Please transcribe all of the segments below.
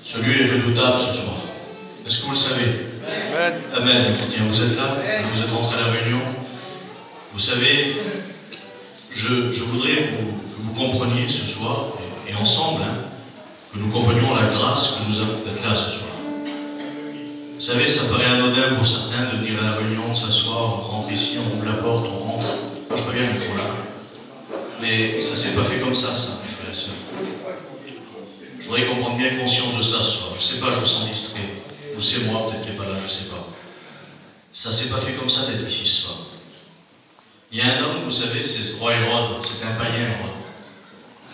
Celui est redoutable ce soir. Est-ce que vous le savez? Amen. Amen, les chrétiens. Vous êtes là? Vous êtes rentrés à la réunion? Vous savez, je voudrais que vous compreniez ce soir, et ensemble, que nous comprenions la grâce que nous avons d'être là ce soir. Vous savez, ça paraît anodin pour certains de venir à la réunion, de s'asseoir, on rentre ici, on ouvre la porte, on rentre. Moi, je peux bien le micro là. Mais ça s'est pas fait comme ça, mes frères et sœurs. Je voudrais qu'on prenne bien conscience de ça ce soir. Je sais pas, je vous sens distrait. Ou c'est moi, peut-être qui n'est pas là, je sais pas. Ça s'est pas fait comme ça d'être ici ce soir. Il y a un homme, vous savez, c'est ce roi Hérode, c'était un païen, Hérode.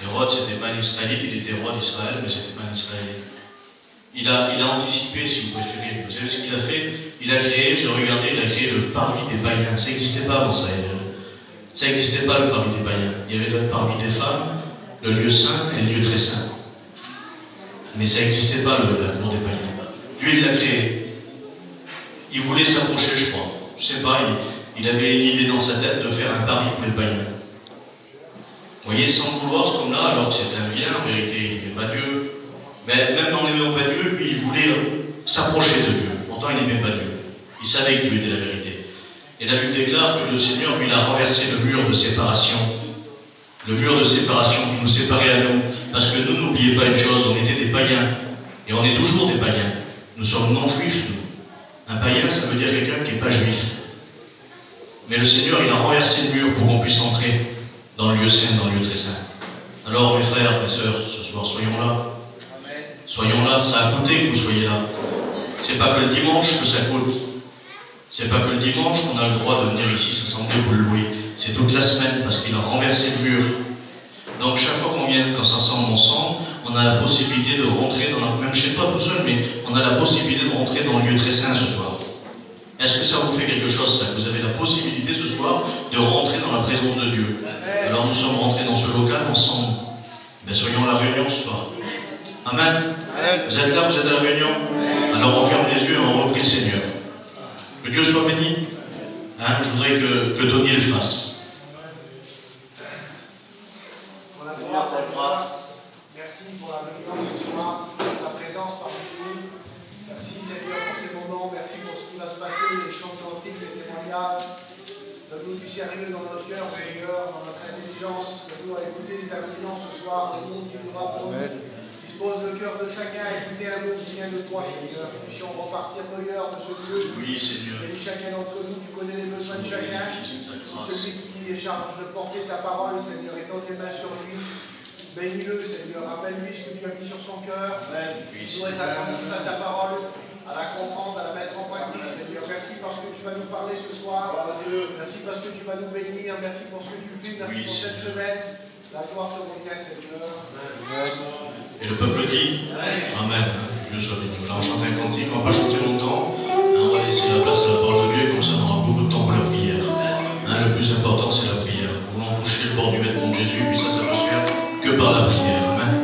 Hérode, c'était pas un Israélite, il était roi d'Israël, mais c'était pas un Israélite. Il a anticipé, si vous préférez. Vous savez ce qu'il a fait? Il a créé, j'ai regardé, il a créé le parvis des païens. Ça n'existait pas avant ça. Ça n'existait pas, le parvis des païens. Il y avait le parvis des femmes, le lieu saint et le lieu très saint. Mais ça n'existait pas, la cour des païens. Lui, il l'a créé. Il voulait s'approcher, je crois. Je sais pas, il avait une idée dans sa tête de faire un parvis pour les païens. Vous voyez, sans le vouloir, ce homme-là, alors que c'était un vilain, en vérité, il n'aimait pas Dieu. Mais même en n'aimant pas Dieu, lui, il voulait s'approcher de Dieu. Pourtant, il n'aimait pas Dieu. Il savait que Dieu était la vérité. Et la Bible déclare que le Seigneur, lui, il a renversé le mur de séparation. Le mur de séparation qui nous séparait à nous. Parce que nous, n'oubliez pas une chose, on était des païens. Et on est toujours des païens. Nous sommes non-juifs, nous. Un païen, ça veut dire quelqu'un qui n'est pas juif. Mais le Seigneur, il a renversé le mur pour qu'on puisse entrer dans le lieu saint, dans le lieu très saint. Alors, mes frères, mes sœurs, ce soir, soyons là. Soyons là, ça a coûté que vous soyez là. C'est pas que le dimanche que ça coûte. C'est pas que le dimanche qu'on a le droit de venir ici s'assembler pour le louer. C'est toute la semaine parce qu'il a renversé le mur. Donc chaque fois qu'on vient, quand ça s'assemble ensemble, on a la possibilité de rentrer dans même chez toi tout seul, mais on a la possibilité de rentrer dans le lieu très saint ce soir. Est-ce que ça vous fait quelque chose, ça? Vous avez la possibilité ce soir de rentrer dans la présence de Dieu. Alors nous sommes rentrés dans ce local ensemble. Ben, soyons à la réunion ce soir. Amen. Vous êtes là, vous êtes à la réunion? Alors on ferme les yeux et on reprie le Seigneur. Que Dieu soit béni. Je voudrais que Tony le fasse. Merci pour la réunion ce soir, pour ta présence parmi nous. Merci Seigneur pour ces moments, merci pour ce qui va se passer, les chants cantiques, les témoignages. Donne-nous du sérieux dans notre cœur, Seigneur, dans notre intelligence. Donne-nous à écouter ta réunion ce soir, le monde qui nous rapporte. Dispose le cœur de chacun à écouter un mot qui vient de toi, Seigneur. Que nous puissions repartir meilleurs de ce lieu. Oui, Seigneur. Bénis chacun d'entre nous, tu connais les besoins de chacun. Celui qui est chargé de porter ta parole, Seigneur, étends tes mains sur lui. Bénis-le, Seigneur. Rappelle-lui ce que tu as mis sur son cœur. Il doit être attentif à ta parole, à la comprendre, à la mettre en pratique, Seigneur. Merci parce que tu vas nous parler ce soir. Merci parce que tu vas nous bénir. Merci pour ce que tu fais. Merci pour cette semaine. La gloire te revient, Seigneur. Et le peuple dit Amen. Dieu soit béni. Là, on chante un cantique, on ne va pas chanter longtemps. On va laisser la place à la parole de Dieu et comme ça, on aura beaucoup de temps pour la prière. Le plus important, c'est la prière. Nous voulons toucher le bord du vêtement de Jésus, puis ça peut se faire que par la prière. Amen.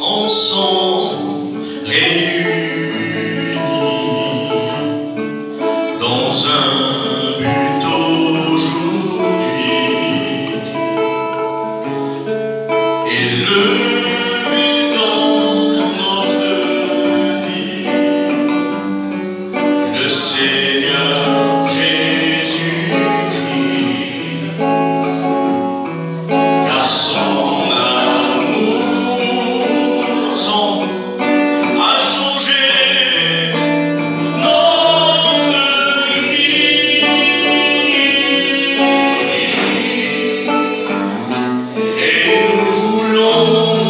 Ensemble, réunis dans un but aujourd'hui, élevé dans notre vie, le Seigneur Jésus-Christ, car son amour a changé notre vie. Et nous voulons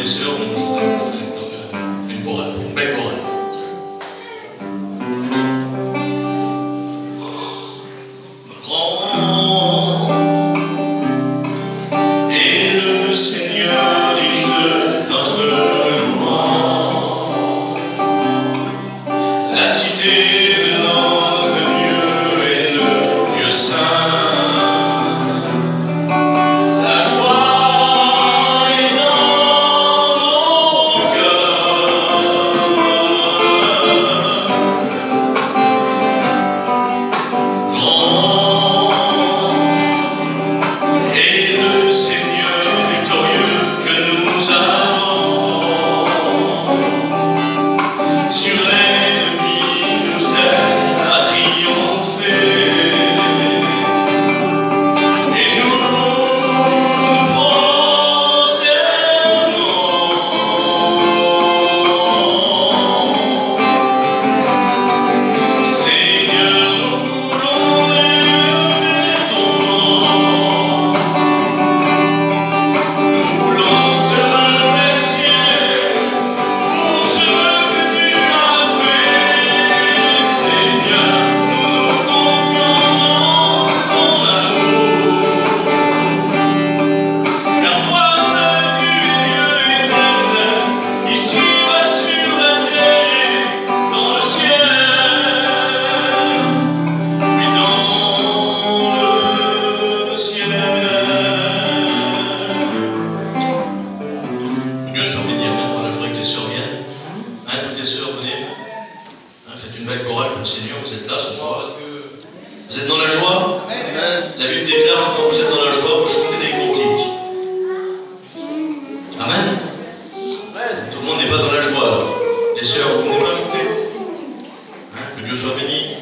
les sœurs vont nous chanter une chorale, une belle chorale. Vous êtes dans la joie? Amen. La Bible déclare que quand vous êtes dans la joie, vous chantez des cantiques. Amen. Amen. Tout le monde n'est pas dans la joie alors. Les sœurs, vous n'êtes pas chanter? Que Dieu soit béni.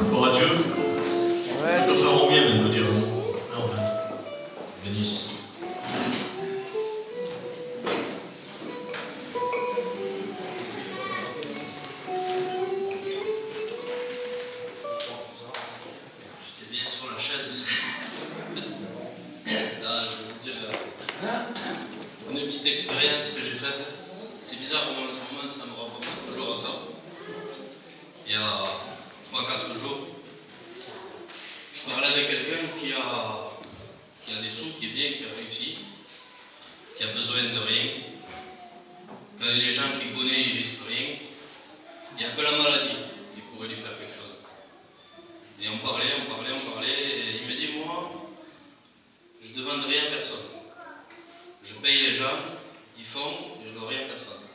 Gloire à Dieu. Nous te ferons bien, nous dirons. Amen. Bénisse. J'étais bien sur la chaise. Là, je vais vous dire une petite expérience que j'ai faite. C'est bizarre comment en ce moment ça me renvoie toujours à ça. Il y a 3-4 jours, je parlais avec quelqu'un qui a des sous, qui est bien, qui a réussi, qui a besoin de rien. Quand les gens qu'il connaît, ils risquent rien. Il n'y a que la maladie qui pourrait lui faire quelque chose. Et on parlait, et il me dit, moi, je ne demande rien à personne. Je paye les gens, ils font, et je ne dois rien à personne.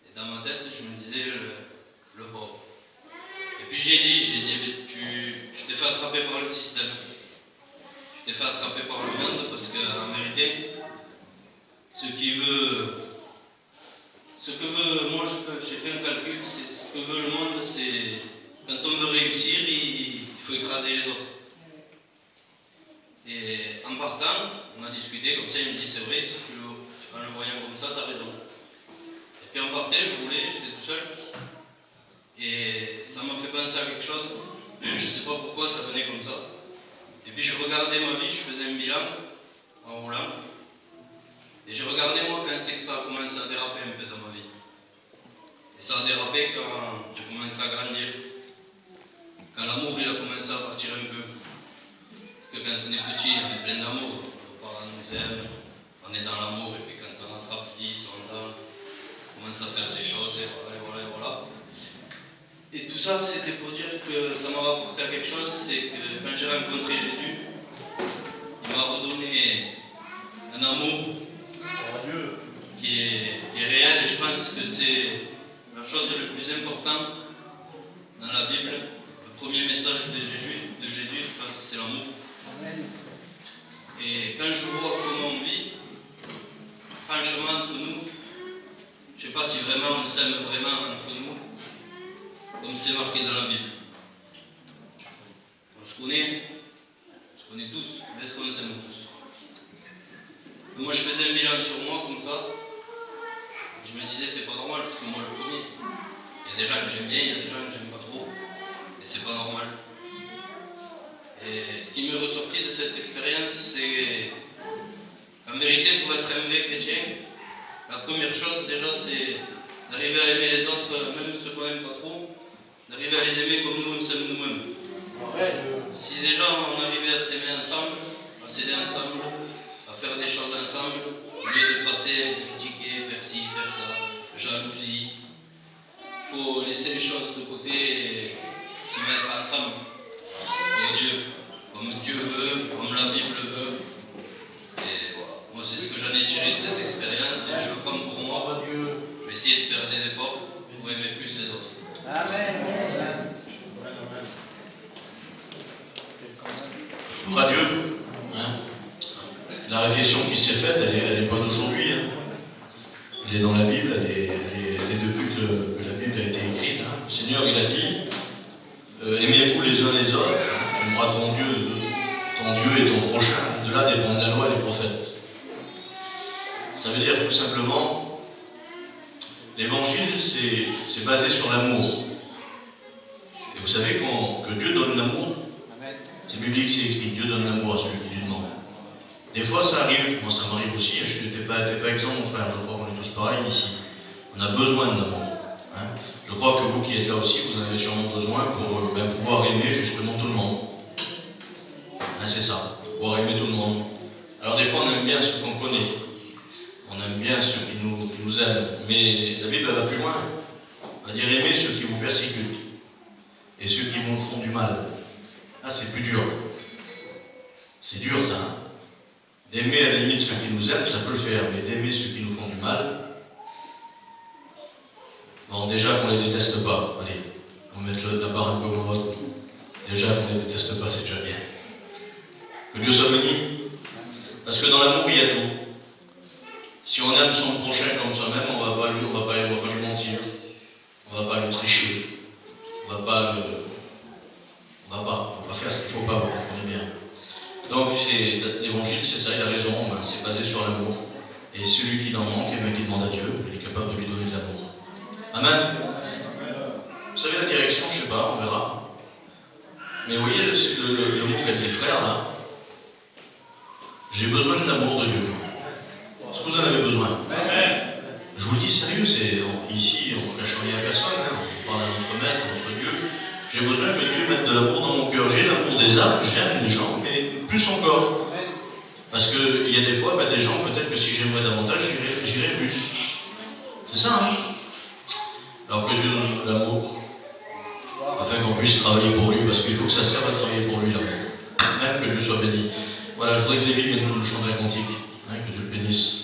Et dans ma tête, je me disais, le pauvre. Et puis j'ai dit, tu t'es fait attraper par le système. Tu t'es fait attraper par le monde parce qu'en vérité, ce que veut, moi j'ai fait un calcul, c'est ce que veut le monde, c'est quand on veut réussir, il faut écraser les autres. Et en partant, on a discuté comme ça, il me dit c'est vrai, en le voyant comme ça, t'as raison. Et puis on partait, je roulais, j'étais tout seul. Et ça m'a fait penser à quelque chose, je ne sais pas pourquoi ça venait comme ça. Et puis je regardais ma vie, je faisais un bilan en roulant. Et j'ai regardé moi quand c'est que ça a commencé à déraper un peu dans ma vie. Et ça a dérapé quand j'ai commencé à grandir. Quand l'amour il a commencé à partir un peu. Parce que quand on est petit, on est plein d'amour. Nos parents nous aiment, on est dans l'amour. Et puis quand on attrape 10, 11 ans, on commence à faire des choses et voilà. Et tout ça, c'était pour dire que ça m'a rapporté à quelque chose, c'est que quand j'ai rencontré Jésus, il m'a redonné un amour qui est réel, et je pense que c'est la chose la plus importante dans la Bible. Le premier message de Jésus, je pense que c'est l'amour. Et quand je vois comment on vit, franchement entre nous, je ne sais pas si vraiment on s'aime vraiment entre nous, comme c'est marqué dans la Bible. On se connaît tous, mais est-ce qu'on s'aime tous? Moi je faisais un bilan sur moi comme ça, je me disais c'est pas normal, parce que moi le premier. Il y a des gens que j'aime bien, il y a des gens que j'aime pas trop, et c'est pas normal. Et ce qui me ressortit de cette expérience, c'est qu'en vérité, pour être un vrai chrétien, la première chose déjà c'est d'arriver à aimer les autres, même ceux qu'on n'aime pas trop, d'arriver à les aimer comme nous on s'aime nous-mêmes. Si déjà on arrivait à s'aimer ensemble, à s'aider ensemble, à faire des choses ensemble, au lieu de passer à critiquer, faire ci, faire ça, jalousie, il faut laisser les choses de côté et se mettre ensemble pour Dieu, comme Dieu veut, comme la Bible veut. Et voilà, moi c'est ce que j'en ai tiré de cette expérience et je le prends pour moi. Je vais essayer de faire des efforts pour aimer plus les autres. Amen. Gloire à Dieu. Hein? La réflexion qui s'est faite, elle n'est pas d'aujourd'hui. Hein? Elle est dans la Bible, elle est depuis que la Bible a été écrite. Hein? Le Seigneur, il a dit aimez-vous les uns les autres, tu aimeras ton Dieu et ton prochain. De là dépend la loi et les prophètes. Ça veut dire tout simplement, l'évangile, c'est basé sur l'amour. Et vous savez que Dieu donne l'amour. C'est biblique, c'est écrit, Dieu donne l'amour à celui qui lui demande. Des fois ça arrive, moi ça m'arrive aussi, je n'étais pas exempt mon frère, je crois qu'on est tous pareils ici. On a besoin d'amour. Hein. Je crois que vous qui êtes là aussi, vous en avez sûrement besoin pour pouvoir aimer justement tout le monde. Hein, c'est ça, pouvoir aimer tout le monde. Alors des fois on aime bien ceux qu'on connaît, on aime bien ceux qui nous aiment, mais la Bible va plus loin. Elle va dire aimer ceux qui vous persécutent et ceux qui vous font du mal. Ah, c'est plus dur. C'est dur ça. Hein. D'aimer à la limite ceux qui nous aiment, ça peut le faire, mais d'aimer ceux qui nous font du mal, bon, déjà qu'on ne les déteste pas. Allez, on va mettre la barre un peu au haut. Déjà qu'on ne les déteste pas, c'est déjà bien. Que Dieu soit béni. Parce que dans l'amour, il y a tout. Si on aime son prochain comme soi-même, on ne va pas lui mentir. On ne va pas le tricher. On ne va pas On va faire ce qu'il ne faut pas, vous comprenez bien. Donc l'évangile, c'est ça, il a raison, c'est basé sur l'amour. Et celui qui en manque, qui demande à Dieu, il est capable de lui donner de l'amour. Amen. Vous savez la direction, je ne sais pas, on verra. Mais vous voyez le mot qu'a dit le frère là. J'ai besoin de l'amour de Dieu. Est-ce que vous en avez besoin? Je vous le dis sérieux, ici, on ne cache rien à personne, hein. On parle à notre maître, à notre Dieu. J'ai besoin que Dieu mette de l'amour dans mon cœur. J'ai l'amour des âmes, j'aime les gens, mais plus encore. Parce qu'il y a des fois, des gens, peut-être que si j'aimerais davantage, j'irais plus. C'est ça, hein? Alors que Dieu nous donne l'amour, afin qu'on puisse travailler pour lui, parce qu'il faut que ça serve à travailler pour lui, l'amour. Même que Dieu soit béni. Voilà, je voudrais que Lévi vienne nous chanter un cantique, hein, que Dieu le bénisse.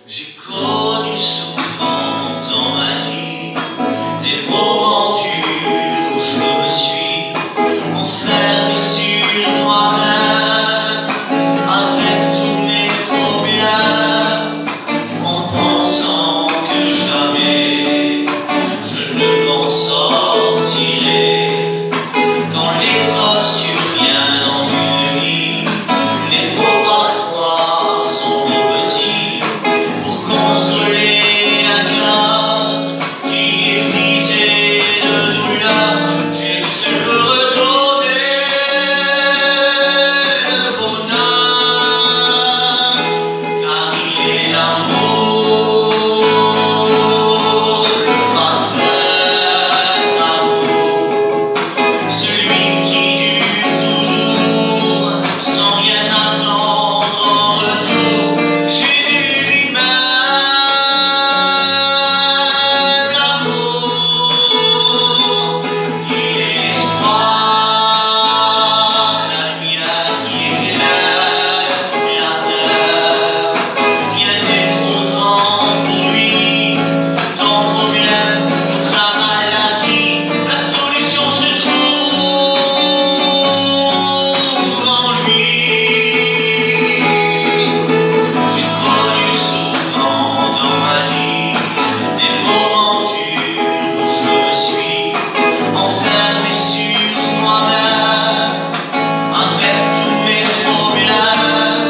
J'ai connu souvent dans ma vie des moments durs où je me suis enfermé sur moi-même avec tous mes problèmes, en pensant que jamais je ne m'en sortirai. Quand l'épreuve survient dans une vie, les mots parfois sont trop petits pour consoler un cœur qui est brisé de douleur. Jésus seul peut redonner le bonheur, car il est l'amour, le parfait amour, celui qui dure toujours sans rien attendre en retour. Jésus lui-même, l'amour, il est l'espoir, la lumière qui éclaire la terre. Rien n'est trop grand pour lui, ton problème ou ta maladie, la solution se trouve en lui. J'ai connu souvent dans ma vie des moments durs où je me suis enfermé sur moi-même avec tous mes problèmes,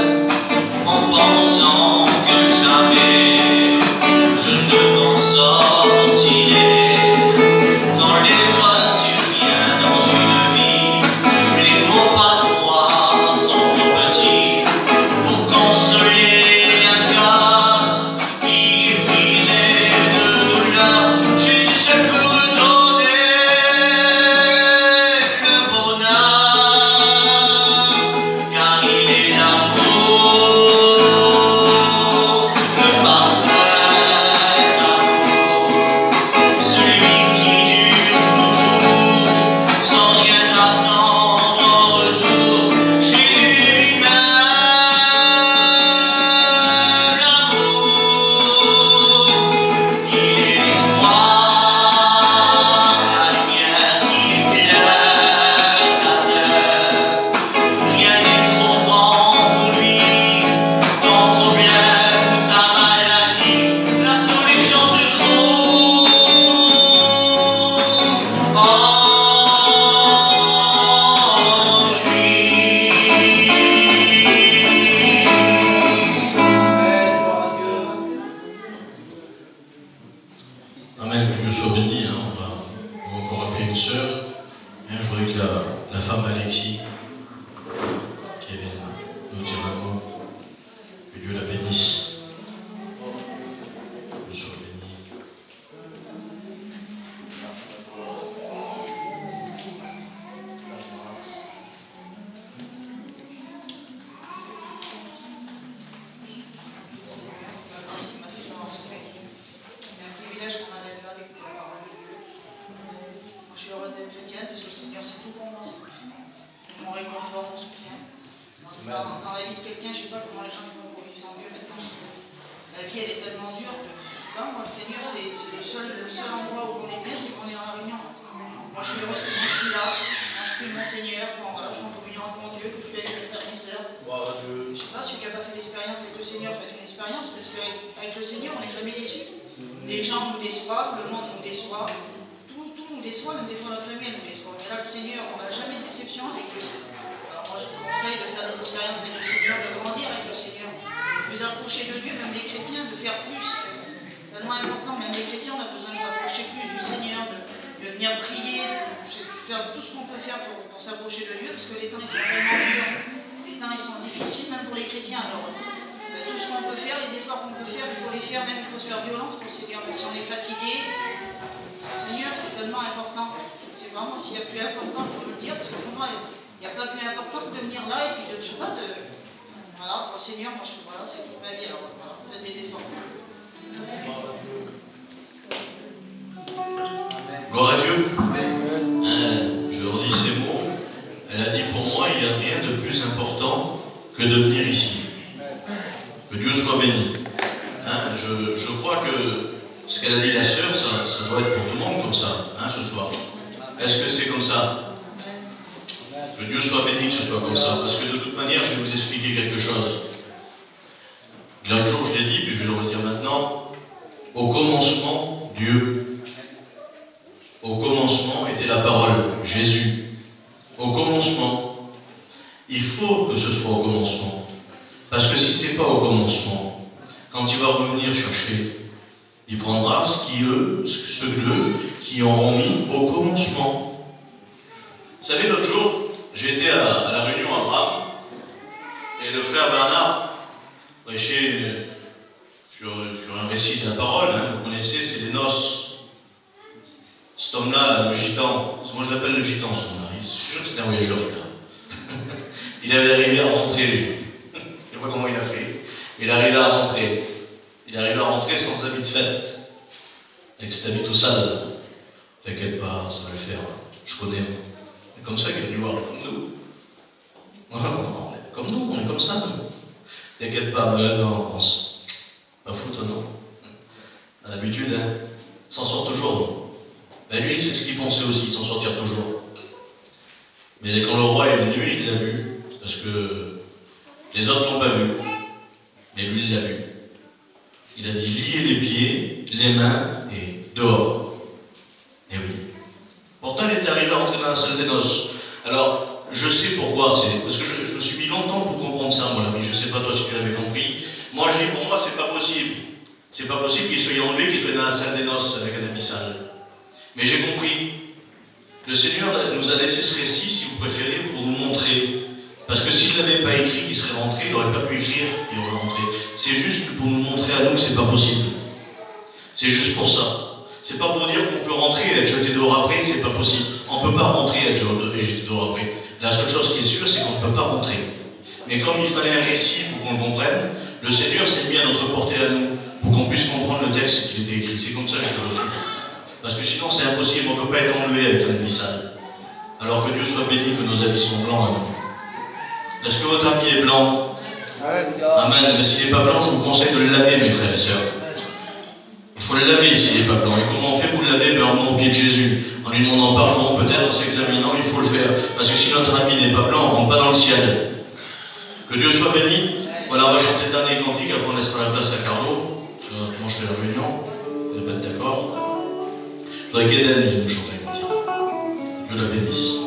en pensant que jamais je ne m'en sortirai. Quand l'épreuve survient dans une vie, les mots parfois sont trop petits pour consoler un cœur qui est brisé de douleur. Jésus seul peut redonner le bonheur, car il est l'amour, le parfait amour, celui qui dure toujours sans rien attendre en retour. Jésus lui-même, l'amour, il est l'espoir, la lumière qui éclaire la terre. Rien n'est trop grand pour lui, ton problème ou ta maladie, la solution se trouve en lui. Amen, que Dieu soit béni. Hein. On va encore appeler une sœur. Hein, je voudrais que la femme Alexis, qui vient nous dire un mot, que Dieu la bénisse. Que Dieu soit béni. C'est un privilège qu'on a d'être là, d'écouter la parole de Dieu. Je suis heureuse d'être chrétienne parce que le Seigneur, c'est tout pour moi, c'est tout. mon réconfort, mon soutien. Dans la vie de quelqu'un, je ne sais pas comment les gens vont vivre sans Dieu maintenant. La vie, elle est tellement dure que, je sais pas, moi, le Seigneur, c'est le seul endroit où on est bien, c'est qu'on est dans la réunion. Moi, je suis heureuse que quand je suis là, quand je prie mon Seigneur, quand voilà, je suis en communion avec mon Dieu, que je suis avec mes frères et mes sœurs. Je ne sais pas, celui qui n'a pas fait l'expérience avec le Seigneur, faites une expérience, parce qu'avec le Seigneur, on n'est jamais déçu. Les gens nous déçoivent, le monde nous déçoit, tout nous déçoit, même des fois notre famille nous déçoit. Mais là, le Seigneur, on n'a jamais de déception avec lui. Alors moi, je vous conseille de faire des expériences avec le Seigneur, de grandir avec le Seigneur, de vous approcher de Dieu, même les chrétiens, de faire plus. C'est tellement important, même les chrétiens, on a besoin de s'approcher plus du Seigneur, de venir prier, de faire tout ce qu'on peut faire pour s'approcher de Dieu, parce que les temps, ils sont tellement durs, les temps, ils sont difficiles, même pour les chrétiens. Alors, tout ce qu'on peut faire, les efforts qu'on peut faire, il faut les faire, même il faut se faire violence pour le Seigneur. Si on est fatigué, le Seigneur, c'est tellement important. C'est vraiment, s'il y a plus important, il faut le dire, parce que pour moi, il n'y a pas plus important que de venir là et puis de, je sais pas, voilà, pour le Seigneur, moi, voilà, c'est toute ma vie, alors voilà, faites des efforts. Gloire à Dieu. Je redis ces mots. Elle a dit, pour moi, il n'y a rien de plus important que de venir ici. Que Dieu soit béni. Je crois que ce qu'elle a dit la sœur, ça doit être pour tout le monde comme ça, ce soir. Est-ce que c'est comme ça? Que Dieu soit béni, que ce soit comme ça. Parce que de toute manière, je vais vous expliquer quelque chose. L'autre jour, je l'ai dit, puis je vais le redire maintenant. Au commencement, Dieu. Au commencement était la parole, Jésus. Au commencement. Il faut que ce soit au commencement. Parce que si ce n'est pas au commencement, quand il va revenir chercher, il prendra ceux qui auront mis au commencement. Vous savez, l'autre jour, j'étais à la réunion à Bram, et le frère Bernard prêchait sur un récit de la parole. Vous connaissez, c'est les noces. Cet homme-là, le gitan, moi je l'appelle le gitan, cet homme-là. Je suis sûr que c'était un voyageur, celui-là. Il avait arrivé à rentrer, lui. Je ne sais pas comment il a fait. Il est arrivé à rentrer. Il est arrivé à rentrer sans habit de fête. Avec cet habit tout sale. T'inquiète pas, ça va le faire. Je connais. C'est comme ça qu'il est venu voir, comme nous. Comme nous, on est comme ça, nous. T'inquiète pas, non, pas foutre, non. À l'habitude, s'en sort toujours. Ben lui, c'est ce qu'il pensait aussi, s'en sortir toujours. Mais quand le roi est venu, il l'a vu. Parce que les autres ne l'ont pas vu. Mais lui, il l'a vu. Il a dit, liez les pieds, les mains et dehors. Et oui. Pourtant, il est arrivé à rentrer dans la salle des noces. Alors, je sais pourquoi, c'est parce que je me suis mis longtemps pour comprendre ça, mon ami. Je ne sais pas toi si tu l'avais compris. Moi, je dis, pour moi, c'est pas possible. C'est pas possible qu'il soit enlevé, qu'il soit dans la salle des noces avec un habit sale. Mais j'ai compris. Le Seigneur nous a laissé ce récit, si vous préférez, pour nous montrer. Parce que s'il n'avait pas écrit qu'il serait rentré, il n'aurait pas pu écrire qu'il aurait rentré. C'est juste pour nous montrer à nous que c'est pas possible. C'est juste pour ça. C'est pas pour dire qu'on peut rentrer et être jeté dehors après, c'est pas possible. On ne peut pas rentrer et être jeté dehors après. La seule chose qui est sûre, c'est qu'on ne peut pas rentrer. Mais comme il fallait un récit pour qu'on le comprenne, le Seigneur s'est mis à notre portée à nous, pour qu'on puisse comprendre le texte qui était écrit. C'est comme ça que j'ai reçu. Parce que sinon c'est impossible, on ne peut pas être enlevé avec un habit sale. Alors que Dieu soit béni que nos habits sont blancs à nous. Est-ce que votre habit est blanc? Amen. Mais s'il n'est pas blanc, je vous conseille de le laver, mes frères et sœurs. Il faut le laver s'il n'est pas blanc. Et comment on fait pour le laver? En venant au pied de Jésus. En lui demandant pardon, peut-être en s'examinant, il faut le faire. Parce que si notre habit n'est pas blanc, on ne rentre pas dans le ciel. Que Dieu soit béni. Voilà, on va chanter le dernier cantique, après on laissera la place à Carlo. Comment je fais la réunion? Vous n'êtes pas d'accord? Je voudrais qu'Eden vienne nous chanter un cantique. Dieu la bénisse.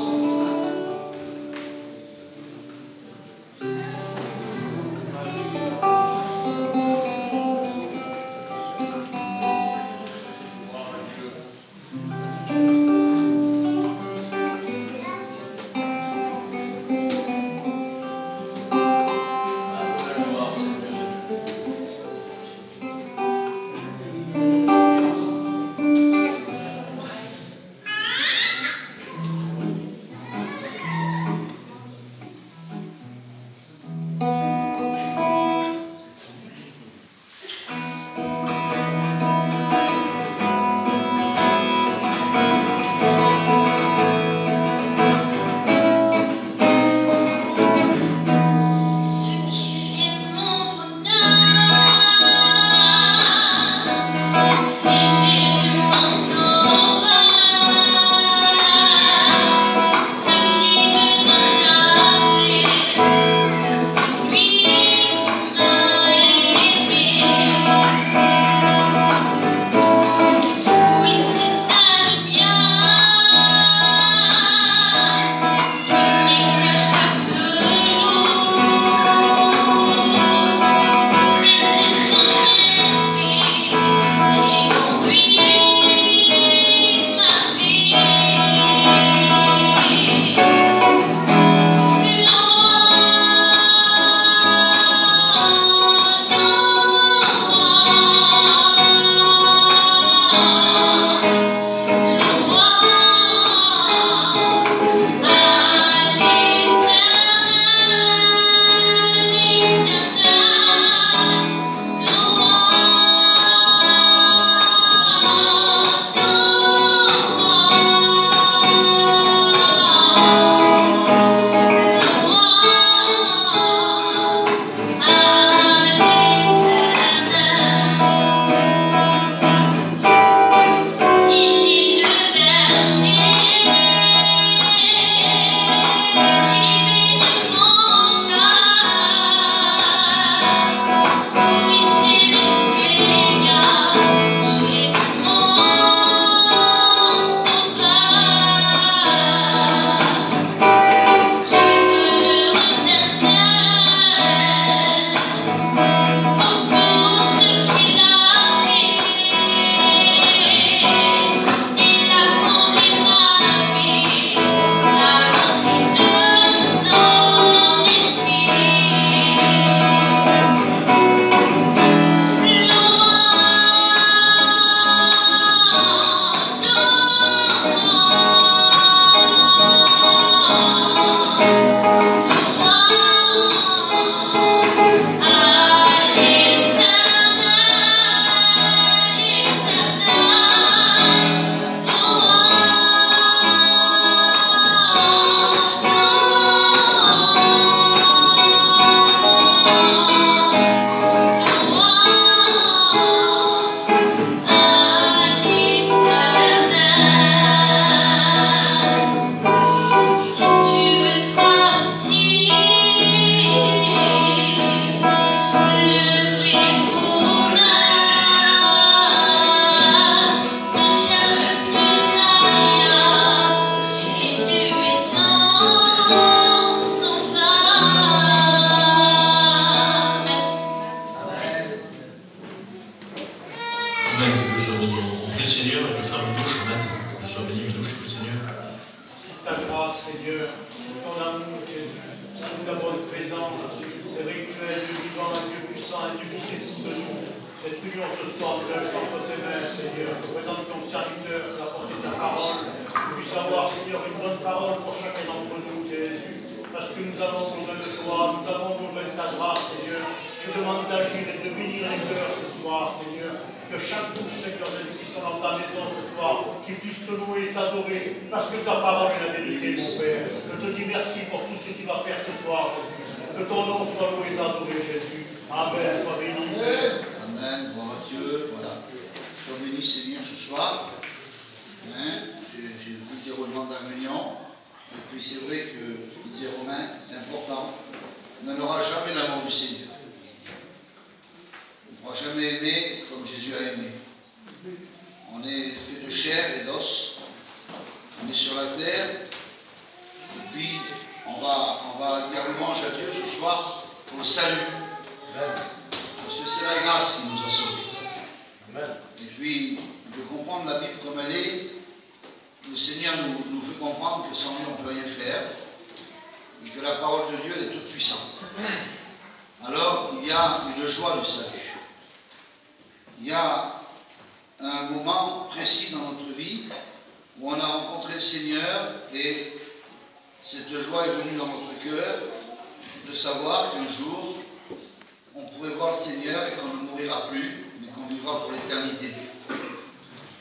grâce, Seigneur, pour ton amour, Jésus, pour ta bonne présence. C'est vrai que tu es un Dieu vivant, un Dieu puissant, un Dieu qui sait tout de nous. Cette union ce soir, nous l'avons entre tes mains, Seigneur. Je présente ton serviteur qui a porté ta parole. Je puisse avoir, Seigneur, une bonne parole pour chacun d'entre nous, Jésus. Parce que nous avons besoin de toi, nous avons besoin de ta grâce, Seigneur. Je demande d'agir et de bénir les cœurs ce soir, Seigneur. Que chaque bouche, Seigneur, de ceux qui sont dans ta maison ce soir, qu'ils puissent te louer et t'adorer, parce que ta parole est la vérité, mon Père. Je te dis merci pour tout ce que tu vas faire ce soir, Jésus. Que ton nom soit loué et adoré, Jésus. Amen. Sois béni. Amen. Gloire à Dieu. Voilà. Sois béni, Seigneur, ce soir. Hein? J'ai vu des roulements d'Avignon. Et puis c'est vrai que, disait Romain, c'est important. On n'aura jamais l'amour du Seigneur. On ne pourra jamais aimer comme Jésus a aimé. On est fait de chair et d'os. On est sur la terre. Et puis, on va dire louange à Dieu ce soir pour le salut. Parce que c'est la grâce qui nous a sauvés. Et puis, de comprendre la Bible comme elle est, le Seigneur nous fait comprendre que sans lui on ne peut rien faire et que la parole de Dieu est toute puissante. Alors, il y a une joie du salut. Il y a un moment précis dans notre vie où on a rencontré le Seigneur et cette joie est venue dans notre cœur de savoir qu'un jour on pourrait voir le Seigneur et qu'on ne mourra plus, mais qu'on vivra pour l'éternité.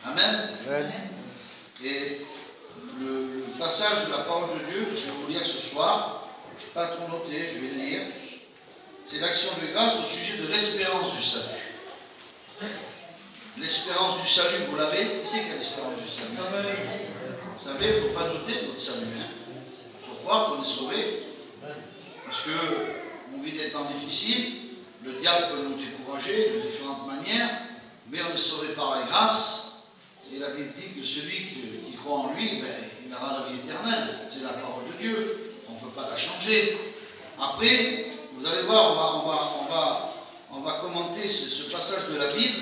Amen. Amen. Et le passage de la parole de Dieu que je vais vous lire ce soir, je n'ai pas trop noté, je vais le lire. C'est l'action de grâce au sujet de l'espérance du salut. L'espérance du salut, vous l'avez? Qui c'est qui a l'espérance du salut? Vous savez, il ne faut pas douter de votre salut. Il faut croire qu'on est sauvé. Parce qu'on vit des temps difficiles, le diable peut nous décourager de différentes manières, mais on est sauvé par la grâce. Et la Bible dit que celui qui croit en lui, il aura la vie éternelle. C'est la parole de Dieu. On ne peut pas la changer. Après, vous allez voir, on va commenter ce passage de la Bible.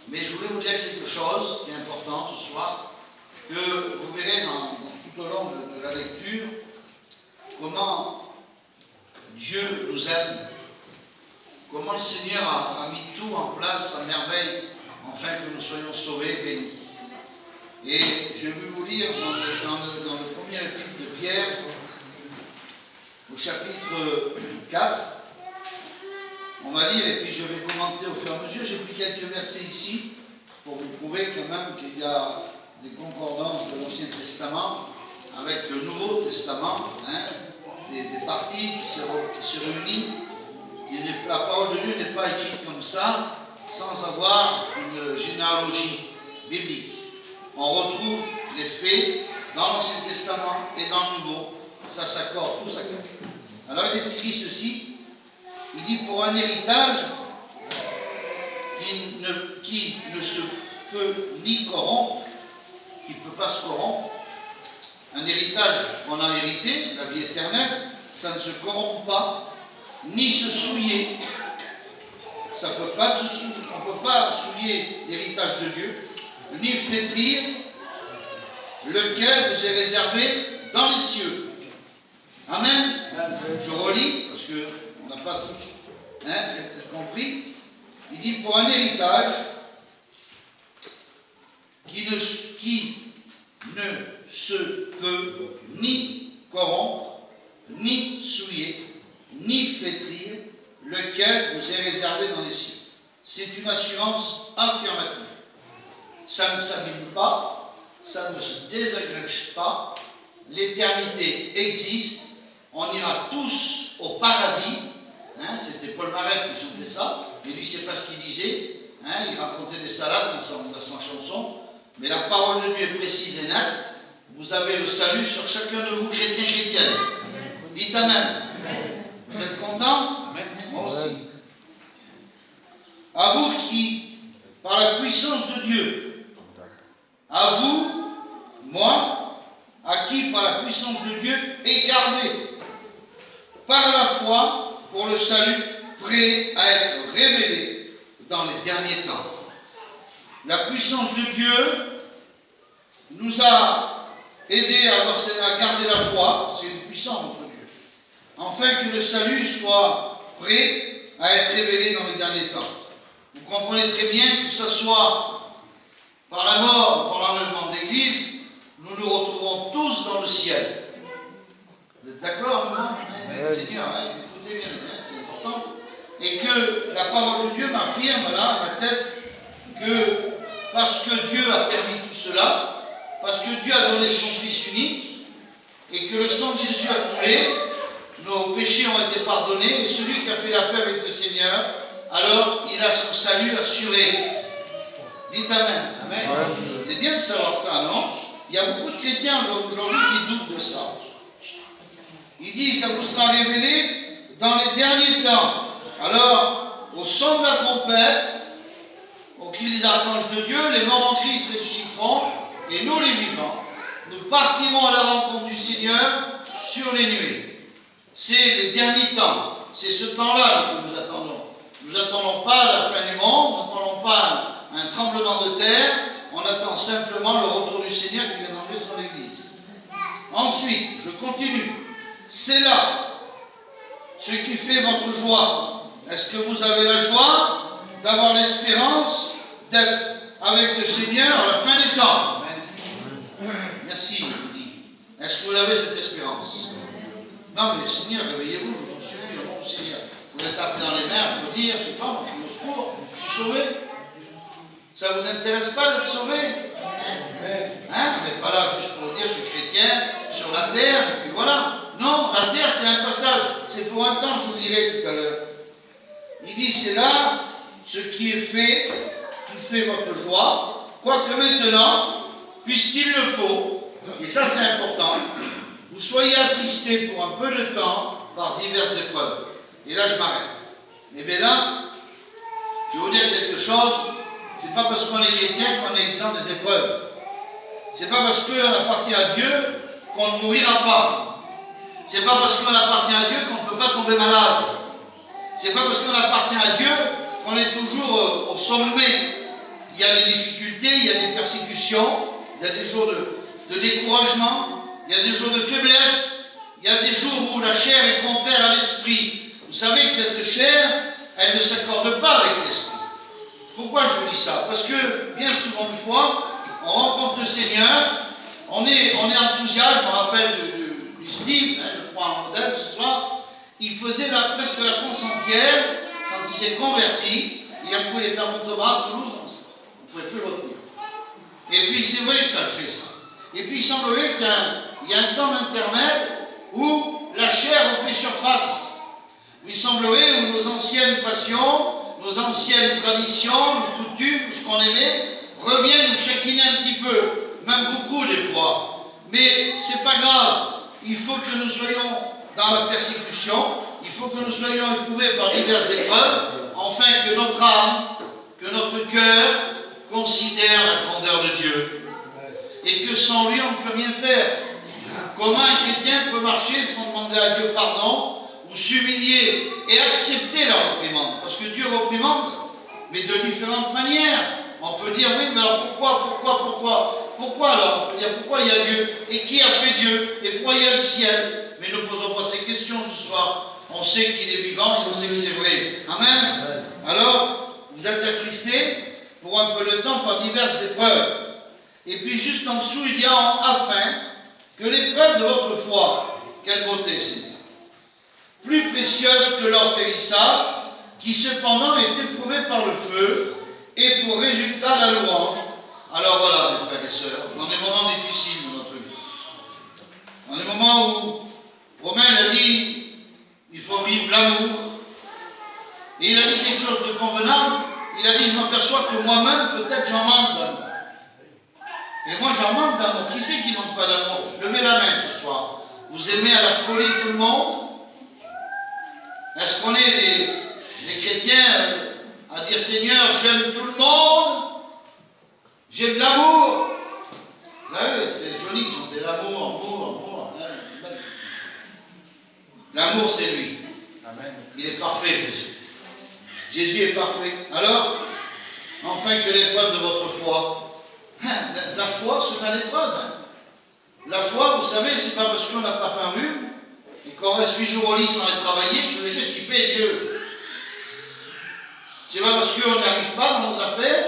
Mais je voulais vous dire quelque chose qui est important ce soir, que vous verrez tout au long de la lecture, comment Dieu nous aime, comment le Seigneur a mis tout en place à merveille, afin que nous soyons sauvés et bénis. Et je vais vous lire dans le premier épître de Pierre, au chapitre 4. On va lire et puis je vais commenter au fur et à mesure. J'ai pris quelques versets ici pour vous prouver quand même qu'il y a des concordances de l'Ancien Testament avec le Nouveau Testament, des parties qui se réunissent. La parole de Dieu n'est pas écrite comme ça, sans avoir une généalogie biblique. On retrouve les faits dans l'Ancien Testament et dans le Nouveau. Ça s'accorde, tout s'accorde. Alors il est écrit ceci. Il dit pour un héritage qui ne se peut ni corrompre, qui ne peut pas se corrompre. Un héritage qu'on a hérité, la vie éternelle, ça ne se corrompt pas, ni se souiller. Ça peut pas on ne peut pas souiller l'héritage de Dieu, ni flétrir, lequel vous est réservé dans les cieux. Amen. Je relis, parce qu'on n'a pas tous compris. Il dit pour un héritage qui ne se peut ni corrompre, ni souiller, ni flétrir, lequel vous est réservé dans les cieux. C'est une assurance affirmative. Ça ne s'abîme pas, ça ne se désagrège pas, l'éternité existe, on ira tous au paradis. C'était Paul Marek qui chantait ça, mais lui c'est pas ce qu'il disait, il racontait des salades dans sa chanson, mais la parole de Dieu est précise et nette. Vous avez le salut sur chacun de vous, chrétiens, chrétiennes. Dites Amen. Vous êtes contents? Moi aussi. À vous qui, par la puissance de Dieu, à vous, moi, à qui, par la puissance de Dieu, est gardé, par la foi, pour le salut, prêt à être révélé dans les derniers temps. La puissance de Dieu nous a aidés à garder la puissant, notre Dieu. Afin que le salut soit prêt à être révélé dans les derniers temps. Vous comprenez très bien que ce soit par la mort ou par l'enlèvement de l'Église, nous nous retrouvons tous dans le ciel. Vous êtes d'accord, non? Seigneur, écoutez bien, c'est important. Et que la parole de Dieu m'affirme là, m'atteste que parce que Dieu a permis tout cela, parce que Dieu a donné son Fils unique, et que le sang de Jésus a coulé, nos péchés ont été pardonnés, et celui qui a fait la paix avec le Seigneur, alors il a son salut assuré. Dites Amen. Amen. C'est bien de savoir ça, non? Il y a beaucoup de chrétiens aujourd'hui qui doutent de ça. Il dit, ça vous sera révélé dans les derniers temps. Alors, au son de la trompette, au cri des archanges de Dieu, les morts en Christ ressusciteront, et nous les vivants, nous partirons à la rencontre du Seigneur sur les nuées. C'est les derniers temps. C'est ce temps-là que nous attendons. Nous n'attendons pas la fin du monde, nous n'attendons pas un tremblement de terre, on attend simplement le retour du Seigneur qui vient d'enlever son Église. Ensuite, je continue. C'est là ce qui fait votre joie. Est-ce que vous avez la joie d'avoir l'espérance d'être avec le Seigneur à la fin des temps? Merci, je vous dis. Est-ce que vous avez cette espérance? Non, mais Seigneur, réveillez-vous, je vous en supplie, au nom du Seigneur. Vous êtes appelé dans les mains pour dire, je sais pas, moi je suis au secours, je suis sauvé. Ça ne vous intéresse pas d'être sauvé? Hein? Vous n'êtes pas là juste pour dire, je suis chrétien sur la terre, et puis voilà. Non, la terre c'est un passage, c'est pour un temps, je vous le dirai tout à l'heure. Il dit, c'est là ce qui est fait, qui fait votre joie, quoique maintenant, puisqu'il le faut, et ça c'est important, vous soyez attristés pour un peu de temps par diverses épreuves. Et là je m'arrête. Mais bien là, je vais vous dire quelque chose, c'est pas parce qu'on est chrétien qu'on est exempt des épreuves. C'est pas parce qu'on appartient à Dieu qu'on ne mourira pas. C'est pas parce qu'on appartient à Dieu qu'on ne peut pas tomber malade. C'est pas parce qu'on appartient à Dieu qu'on est toujours au sommet. Il y a des difficultés, il y a des persécutions, il y a des jours de découragement, il y a des jours de faiblesse, il y a des jours où la chair est contraire à l'esprit. Vous savez que cette chair, elle ne s'accorde pas avec l'esprit. Pourquoi je vous dis ça? Parce que bien souvent de fois, on rencontre le Seigneur, on est enthousiaste, je me rappelle du Steve, hein, je prends un modèle ce soir, il faisait presque la France entière quand il s'est converti, et un coup il était à Montauban, à Toulouse, on ne pouvait plus le retenir. Et puis c'est vrai que ça le fait ça. Et puis il semblerait qu'il y a un temps d'intermède où la chair refait surface. Il semblerait où nos anciennes passions, nos anciennes traditions, nos coutumes, ce qu'on aimait, reviennent nous chaquiner un petit peu, même beaucoup des fois. Mais c'est pas grave, il faut que nous soyons dans la persécution, il faut que nous soyons éprouvés par diverses épreuves, afin que notre âme, que notre cœur considère la grandeur de Dieu. Et que sans lui, on ne peut rien faire. Comment un chrétien peut marcher sans demander à Dieu pardon, ou s'humilier et accepter la réprimande? Parce que Dieu réprimande, mais de différentes manières. On peut dire, oui, mais alors pourquoi alors? On peut dire, pourquoi il y a Dieu? Et qui a fait Dieu? Et pourquoi il y a le ciel? Mais ne posons pas ces questions ce soir. On sait qu'il est vivant et on sait que c'est vrai. Amen. Alors, vous êtes attristés pour un peu de temps par diverses épreuves. Et puis juste en dessous, il y a afin que l'épreuve de votre foi, quelle beauté c'est, plus précieuse que l'or périssable, qui cependant est éprouvé par le feu, et pour résultat la louange. Alors voilà, mes frères et sœurs, dans des moments difficiles de notre vie, dans des moments où Romain a dit, il faut vivre l'amour, et il a dit quelque chose de convenable, il a dit, je m'aperçois que moi-même, peut-être j'en manque d'amour. Et moi j'en manque d'amour. Qui c'est qui ne manque pas d'amour? Levez la main ce soir. Vous aimez à la folie tout le monde? Est-ce qu'on est des chrétiens à dire Seigneur, j'aime tout le monde, j'ai de l'amour? Vous savez, c'est Johnny qui chantait l'amour. L'amour, c'est lui. Amen. Il est parfait, Jésus. Jésus est parfait. Alors, enfin que l'épreuve de votre foi. La foi sera l'épreuve. La foi, vous savez, c'est pas parce qu'on attrape un rhume qu'on reste 8 jours au lit sans être travaillé, qu'est-ce qu'il fait Dieu? C'est pas parce qu'on n'y arrive pas dans nos affaires,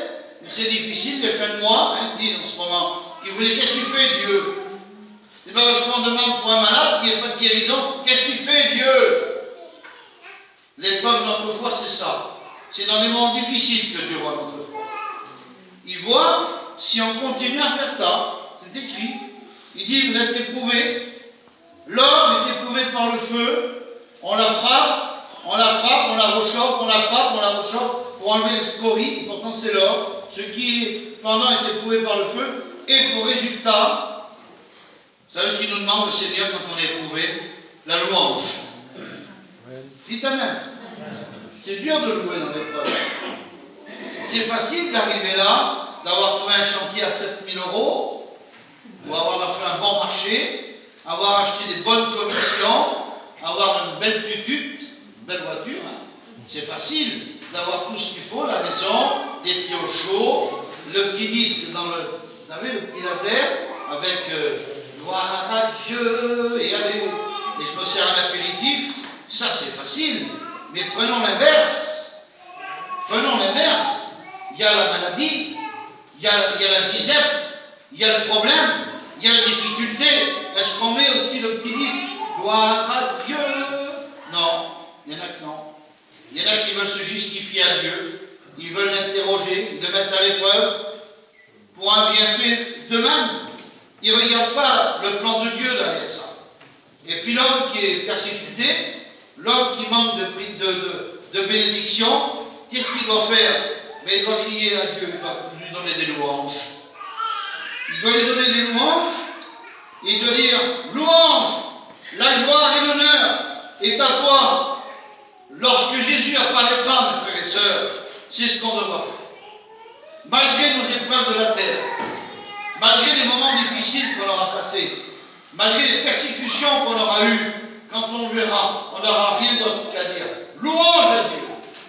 c'est difficile, les fins de mois, hein, ils disent en ce moment. Ils vous disent, qu'est-ce qu'il fait Dieu? C'est pas parce qu'on demande pour un malade qu'il n'y a pas de guérison. Qu'est-ce qu'il fait Dieu? L'épreuve de notre foi, c'est ça. C'est dans les moments difficiles que Dieu voit notre foi. Il voit si on continue à faire ça. C'est écrit. Il dit, vous êtes éprouvés. L'homme est éprouvé par le feu. On la frappe, on la rechauffe, on la frappe, on la rechauffe pour enlever les scories. Pourtant, c'est l'or. Ce qui, pendant, est éprouvé par le feu. Et pour résultat, vous savez ce qu'il nous demande le Seigneur quand on est éprouvé? La louange. Dites Amen. C'est dur de louer dans l'épreuve. C'est facile d'arriver là, d'avoir trouvé un chantier à 7 000 €, ou avoir fait un bon marché, avoir acheté des bonnes commissions, avoir une belle tutute, une belle voiture. Hein. C'est facile d'avoir tout ce qu'il faut, la maison, des pieds au chaud, le petit disque dans le, vous savez, le petit laser, avec gloire à Dieu, et allez, et je me sers un apéritif. Ça, c'est facile. Mais prenons l'inverse. Prenons l'inverse. Il y a la maladie, il y a la disette, il y a le problème, il y a la difficulté. Est-ce qu'on met aussi le petit disque gloire à Dieu? Non. Il y en a que non. Il y en a qui veulent se justifier à Dieu. Ils veulent l'interroger, le mettre à l'épreuve pour un bienfait d'eux-mêmes. Ils ne regardent pas le plan de Dieu derrière ça. Et puis l'homme qui est persécuté, l'homme qui manque de bénédiction, qu'est-ce qu'il doit faire? Mais il doit crier à Dieu, il doit lui donner des louanges. Il doit lui donner des louanges, et il doit dire, louange, la gloire et l'honneur est à toi. Lorsque Jésus apparaîtra, mes frères et sœurs, c'est ce qu'on doit faire. Malgré nos épreuves de la terre, malgré les moments difficiles qu'on aura passés, malgré les persécutions qu'on aura eues, quand on le verra, on n'aura rien d'autre qu'à dire. Louange à Dieu,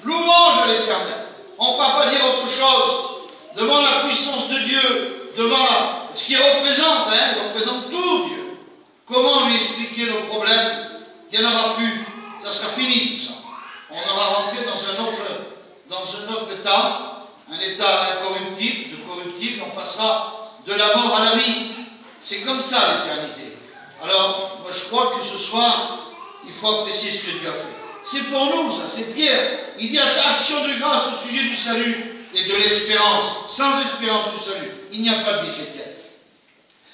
louange à l'Éternel. On ne va pas dire autre chose. Devant la puissance de Dieu, devant ce qu'il représente, hein, il représente tout Dieu. Comment lui expliquer nos problèmes? Il n'y en aura plus. Ça sera fini tout ça. On aura rentré dans un autre état, un état incorruptible, de corruptible, on passera de la mort à la vie. C'est comme ça l'éternité. Alors, moi je crois que ce soir, il faut apprécier ce que Dieu a fait. C'est pour nous, ça, c'est Pierre. Il dit action de grâce au sujet du salut et de l'espérance. Sans espérance du salut, il n'y a pas de vie chrétienne.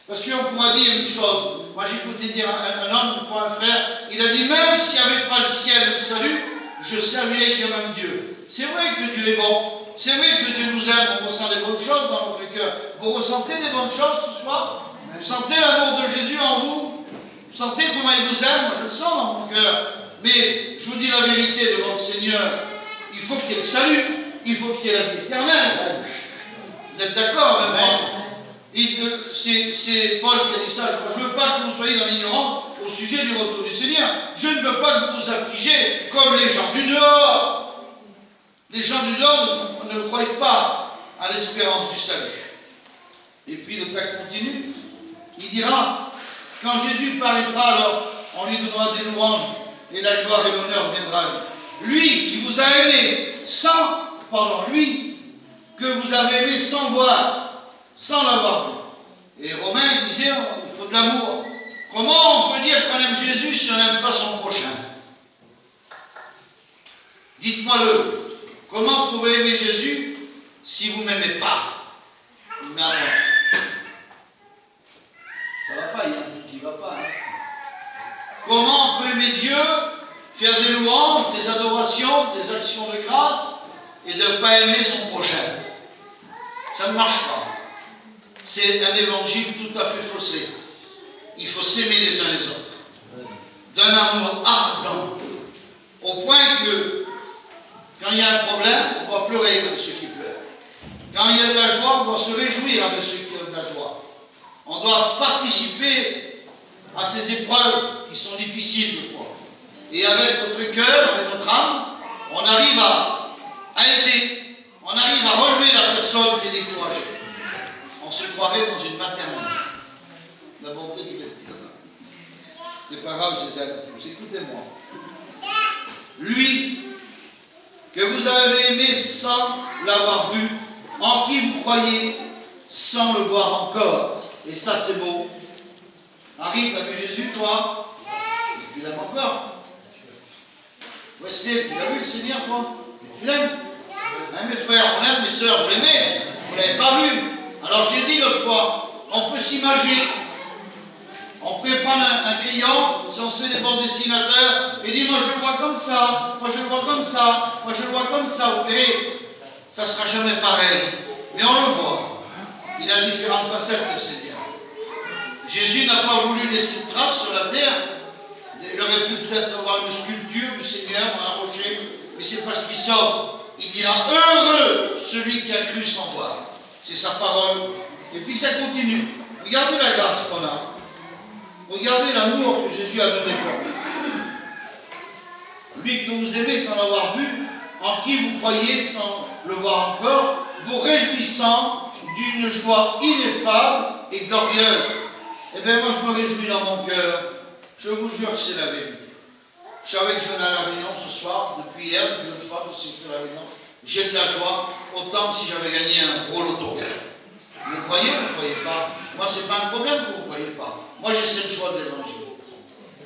Parce qu'on pourra dire une chose. Moi j'ai écouté dire un homme, une fois un frère, il a dit même s'il n'y avait pas le ciel et le salut, je saluerais quand même Dieu. C'est vrai que Dieu est bon. C'est vrai que Dieu nous aime, on ressent des bonnes choses dans notre cœur. Vous ressentez des bonnes choses ce soir? Vous sentez l'amour de Jésus en vous? Vous sentez comment il vous aime? Moi je le sens dans mon cœur. Mais je vous dis la vérité devant le Seigneur, il faut qu'il y ait le salut, il faut qu'il y ait la vie éternelle. Vous êtes d'accord avec moi? C'est Paul qui a dit ça. Je ne veux pas que vous soyez dans l'ignorance au sujet du retour du Seigneur. Je ne veux pas que vous vous affligez comme les gens du dehors. Les gens du dehors ne croient pas à l'espérance du salut. Et puis le texte continue. Il dira, quand Jésus paraîtra, alors on lui donnera des louanges et la gloire et l'honneur viendra à lui. Lui qui vous a aimé lui que vous avez aimé sans voir, sans l'avoir vu. Et Romain disait, il faut de l'amour. Comment on peut dire qu'on aime Jésus si on n'aime pas son prochain? Dites-moi-le. Comment vous pouvez aimer Jésus si vous ne m'aimez pas? Mais alors, ça ne va pas, il y a un truc qui ne va pas. Hein. Comment on peut aimer Dieu, faire des louanges, des adorations, des actions de grâce et de ne pas aimer son prochain? Ça ne marche pas. C'est un évangile tout à fait faussé. Il faut s'aimer les uns les autres. D'un amour ardent. Au point que, quand il y a un problème, on doit pleurer avec ceux qui pleurent. Quand il y a de la joie, on doit se réjouir avec ceux qui ont de la joie. On doit participer à ces épreuves qui sont difficiles des fois. Et avec notre cœur, avec notre âme, on arrive à aider, on arrive à relever la personne qui est découragée. On se croirait dans une maternelle. La bonté du lecteur. C'est pas grave, je les aime tous. Écoutez-moi. Lui, que vous avez aimé sans l'avoir vu, en qui vous croyez sans le voir encore. Et ça, c'est beau. Harry, t'as vu Jésus, toi? Tu l'aimes encore? Wesley, tu l'as vu le Seigneur, toi? Tu l'aimes? Hein, mes frères, on l'aime, mes sœurs, vous l'aimez? Vous ne l'avez pas vu? Alors j'ai dit l'autre fois, on peut s'imaginer. On peut prendre un crayon, si on sait des bons dessinateurs, et dire moi je le vois comme ça, moi je le vois comme ça, moi je le vois comme ça. Vous verrez, ça ne sera jamais pareil. Mais on le voit. Il a différentes facettes, le Seigneur. Jésus n'a pas voulu laisser de traces sur la terre. Il aurait pu peut-être avoir une sculpture du Seigneur, un rocher, mais c'est parce qu'il sort. Il dira heureux celui qui a cru sans voir. C'est sa parole. Et puis ça continue. Regardez la grâce qu'on a. Regardez l'amour que Jésus a donné pour nous. Lui que vous aimez sans l'avoir vu, en qui vous croyez sans le voir encore, vous réjouissant d'une joie ineffable et glorieuse. Eh bien, moi, je me réjouis dans mon cœur. Je vous jure que c'est la vérité. Je savais que je venais à la réunion ce soir, depuis hier, depuis l'autre fois, je sais que je suis à la réunion. J'ai de la joie, autant que si j'avais gagné un gros loto. Vous croyez ou vous ne croyez pas? Moi, ce n'est pas un problème que vous ne croyez pas. Moi, j'ai cette joie de l'évangile.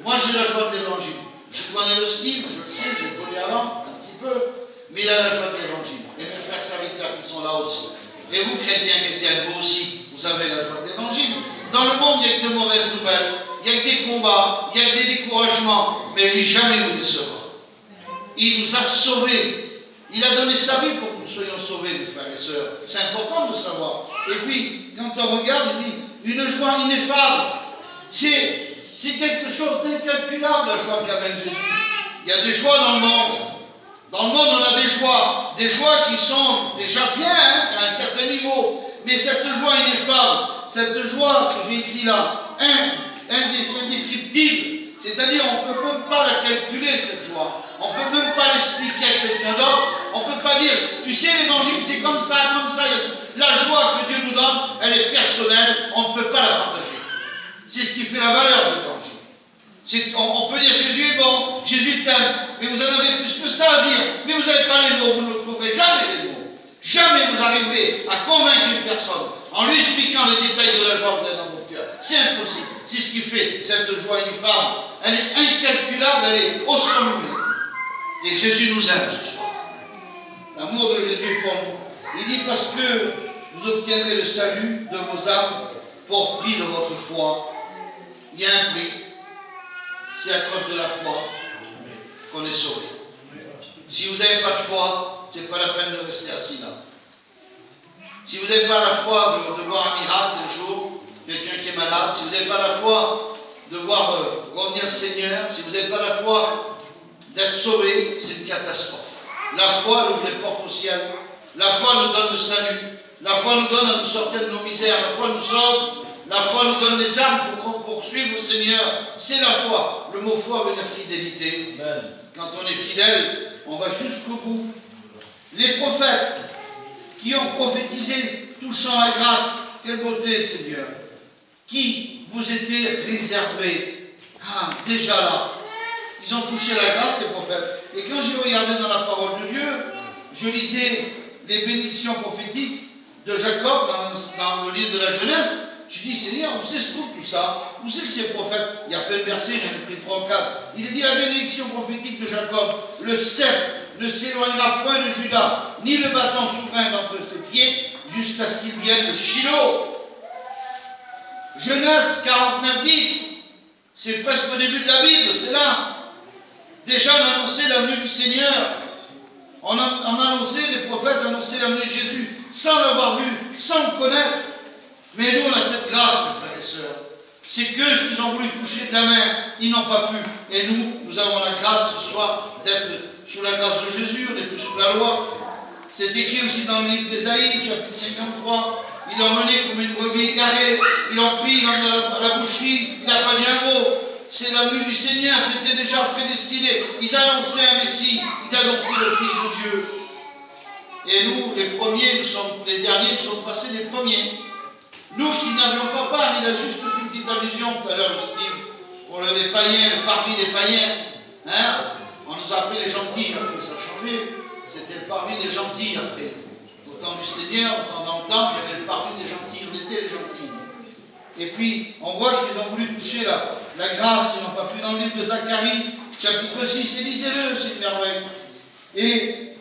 Moi, j'ai la joie de l'évangile. Je connais le style, je le sais, je le connais avant, un petit peu, mais il a la joie de l'évangile. Et mes frères serviteurs qui sont là aussi. Et vous, chrétiens, vous aussi, vous avez la joie de l'évangile. Dans le monde, il n'y a que de mauvaises nouvelles, il n'y a que des combats, il y a que des découragements, mais lui, jamais vous décevra. Il nous a sauvés. Il a donné sa vie pour que nous soyons sauvés, mes frères et sœurs. C'est important de savoir. Et puis, quand on regarde, il dit, une joie ineffable. C'est quelque chose d'incalculable, la joie qu'amène Jésus. Il y a des joies dans le monde. Dans le monde, on a des joies qui sont déjà bien, hein, à un certain niveau. Mais cette joie ineffable, cette joie que j'ai écrit là, indescriptible, c'est-à-dire on ne peut même pas la calculer, cette joie. On ne peut même pas l'expliquer à quelqu'un d'autre. On ne peut pas dire, tu sais, l'évangile, c'est comme ça, comme ça. La joie que Dieu nous donne, elle est personnelle, on ne peut pas la partager. C'est ce qui fait la valeur de l'évangile. On peut dire, Jésus est bon, Jésus t'aime, mais vous en avez plus que ça à dire. Mais vous n'avez pas les mots, vous ne trouverez jamais les mots. Jamais vous arriverez à convaincre une personne en lui expliquant les détails de la joie que vous avez dans votre cœur. C'est impossible. C'est ce qui fait cette joie ineffable. Elle est incalculable, elle est au sommet. Et Jésus nous aime ce soir. L'amour de Jésus est pour nous. Il dit parce que vous obtiendrez le salut de vos âmes pour prix de votre foi. Il y a un prix. C'est à cause de la foi qu'on est sauvé. Si vous n'avez pas de foi, ce n'est pas la peine de rester assis là. Si vous n'avez pas la foi de voir un miracle un jour, quelqu'un qui est malade, si vous n'avez pas la foi de voir revenir le Seigneur, si vous n'avez pas la foi d'être sauvé, c'est une catastrophe. La foi ouvre les portes au ciel. La foi nous donne le salut. La foi nous donne à nous sortir de nos misères. La foi nous sauve. La foi nous donne les armes pour poursuivre le Seigneur. C'est la foi. Le mot foi veut dire fidélité. Amen. Quand on est fidèle, on va jusqu'au bout. Les prophètes qui ont prophétisé touchant la grâce, quelle beauté, Seigneur, qui vous était réservé. Ah, déjà là. Ils ont touché la grâce, les prophètes. Et quand j'ai regardé dans la parole de Dieu, je lisais les bénédictions prophétiques de Jacob dans le livre de la Genèse. Je dis, Seigneur, où c'est se trouve tout ça? Où c'est que ces prophètes? Il y a plein de versets, j'en ai pris 3 ou 4. Il dit la bénédiction prophétique de Jacob, le sceptre ne s'éloignera point de Judas, ni le bâton souverain d'entre ses pieds, jusqu'à ce qu'il vienne de Shiloh. Genèse 49:10, c'est presque au début de la Bible, c'est là. Déjà, on annonçait la venue du Seigneur. On annonçait, les prophètes annonçaient la venue de Jésus, sans l'avoir vu, sans le connaître. Mais nous, on a cette grâce, mes frères et sœurs. C'est qu'eux, ceux qui ont voulu toucher de la main, ils n'ont pas pu. Et nous avons la grâce ce soir d'être sous la grâce de Jésus, on n'est plus sous la loi. C'est écrit aussi dans le livre d'Ésaïe, chapitre 53. Ils l'ont mené comme une brebis égarée. Ils l'ont pris, ils l'ont mis à la boucherie. Il n'a pas dit un mot. C'est la venue du Seigneur, c'était déjà prédestiné. Ils annonçaient un Messie, ils annonçaient le Fils de Dieu. Et nous, les premiers, les derniers, nous sommes passés les premiers. Nous qui n'avions pas part, il a juste fait une petite allusion tout à l'heure, Steve, pour les païens, le parvis des païens. Hein? On nous a appelé les gentils, après ça a changé. C'était le parvis des gentils après. Au temps du Seigneur, dans le temps, il y avait le parvis des gentils, on était les gentils. Et puis, on voit qu'ils ont voulu toucher la grâce, ils n'ont pas pu dans le livre de Zacharie, chapitre 6, et lisez-le, c'est une merveille. Et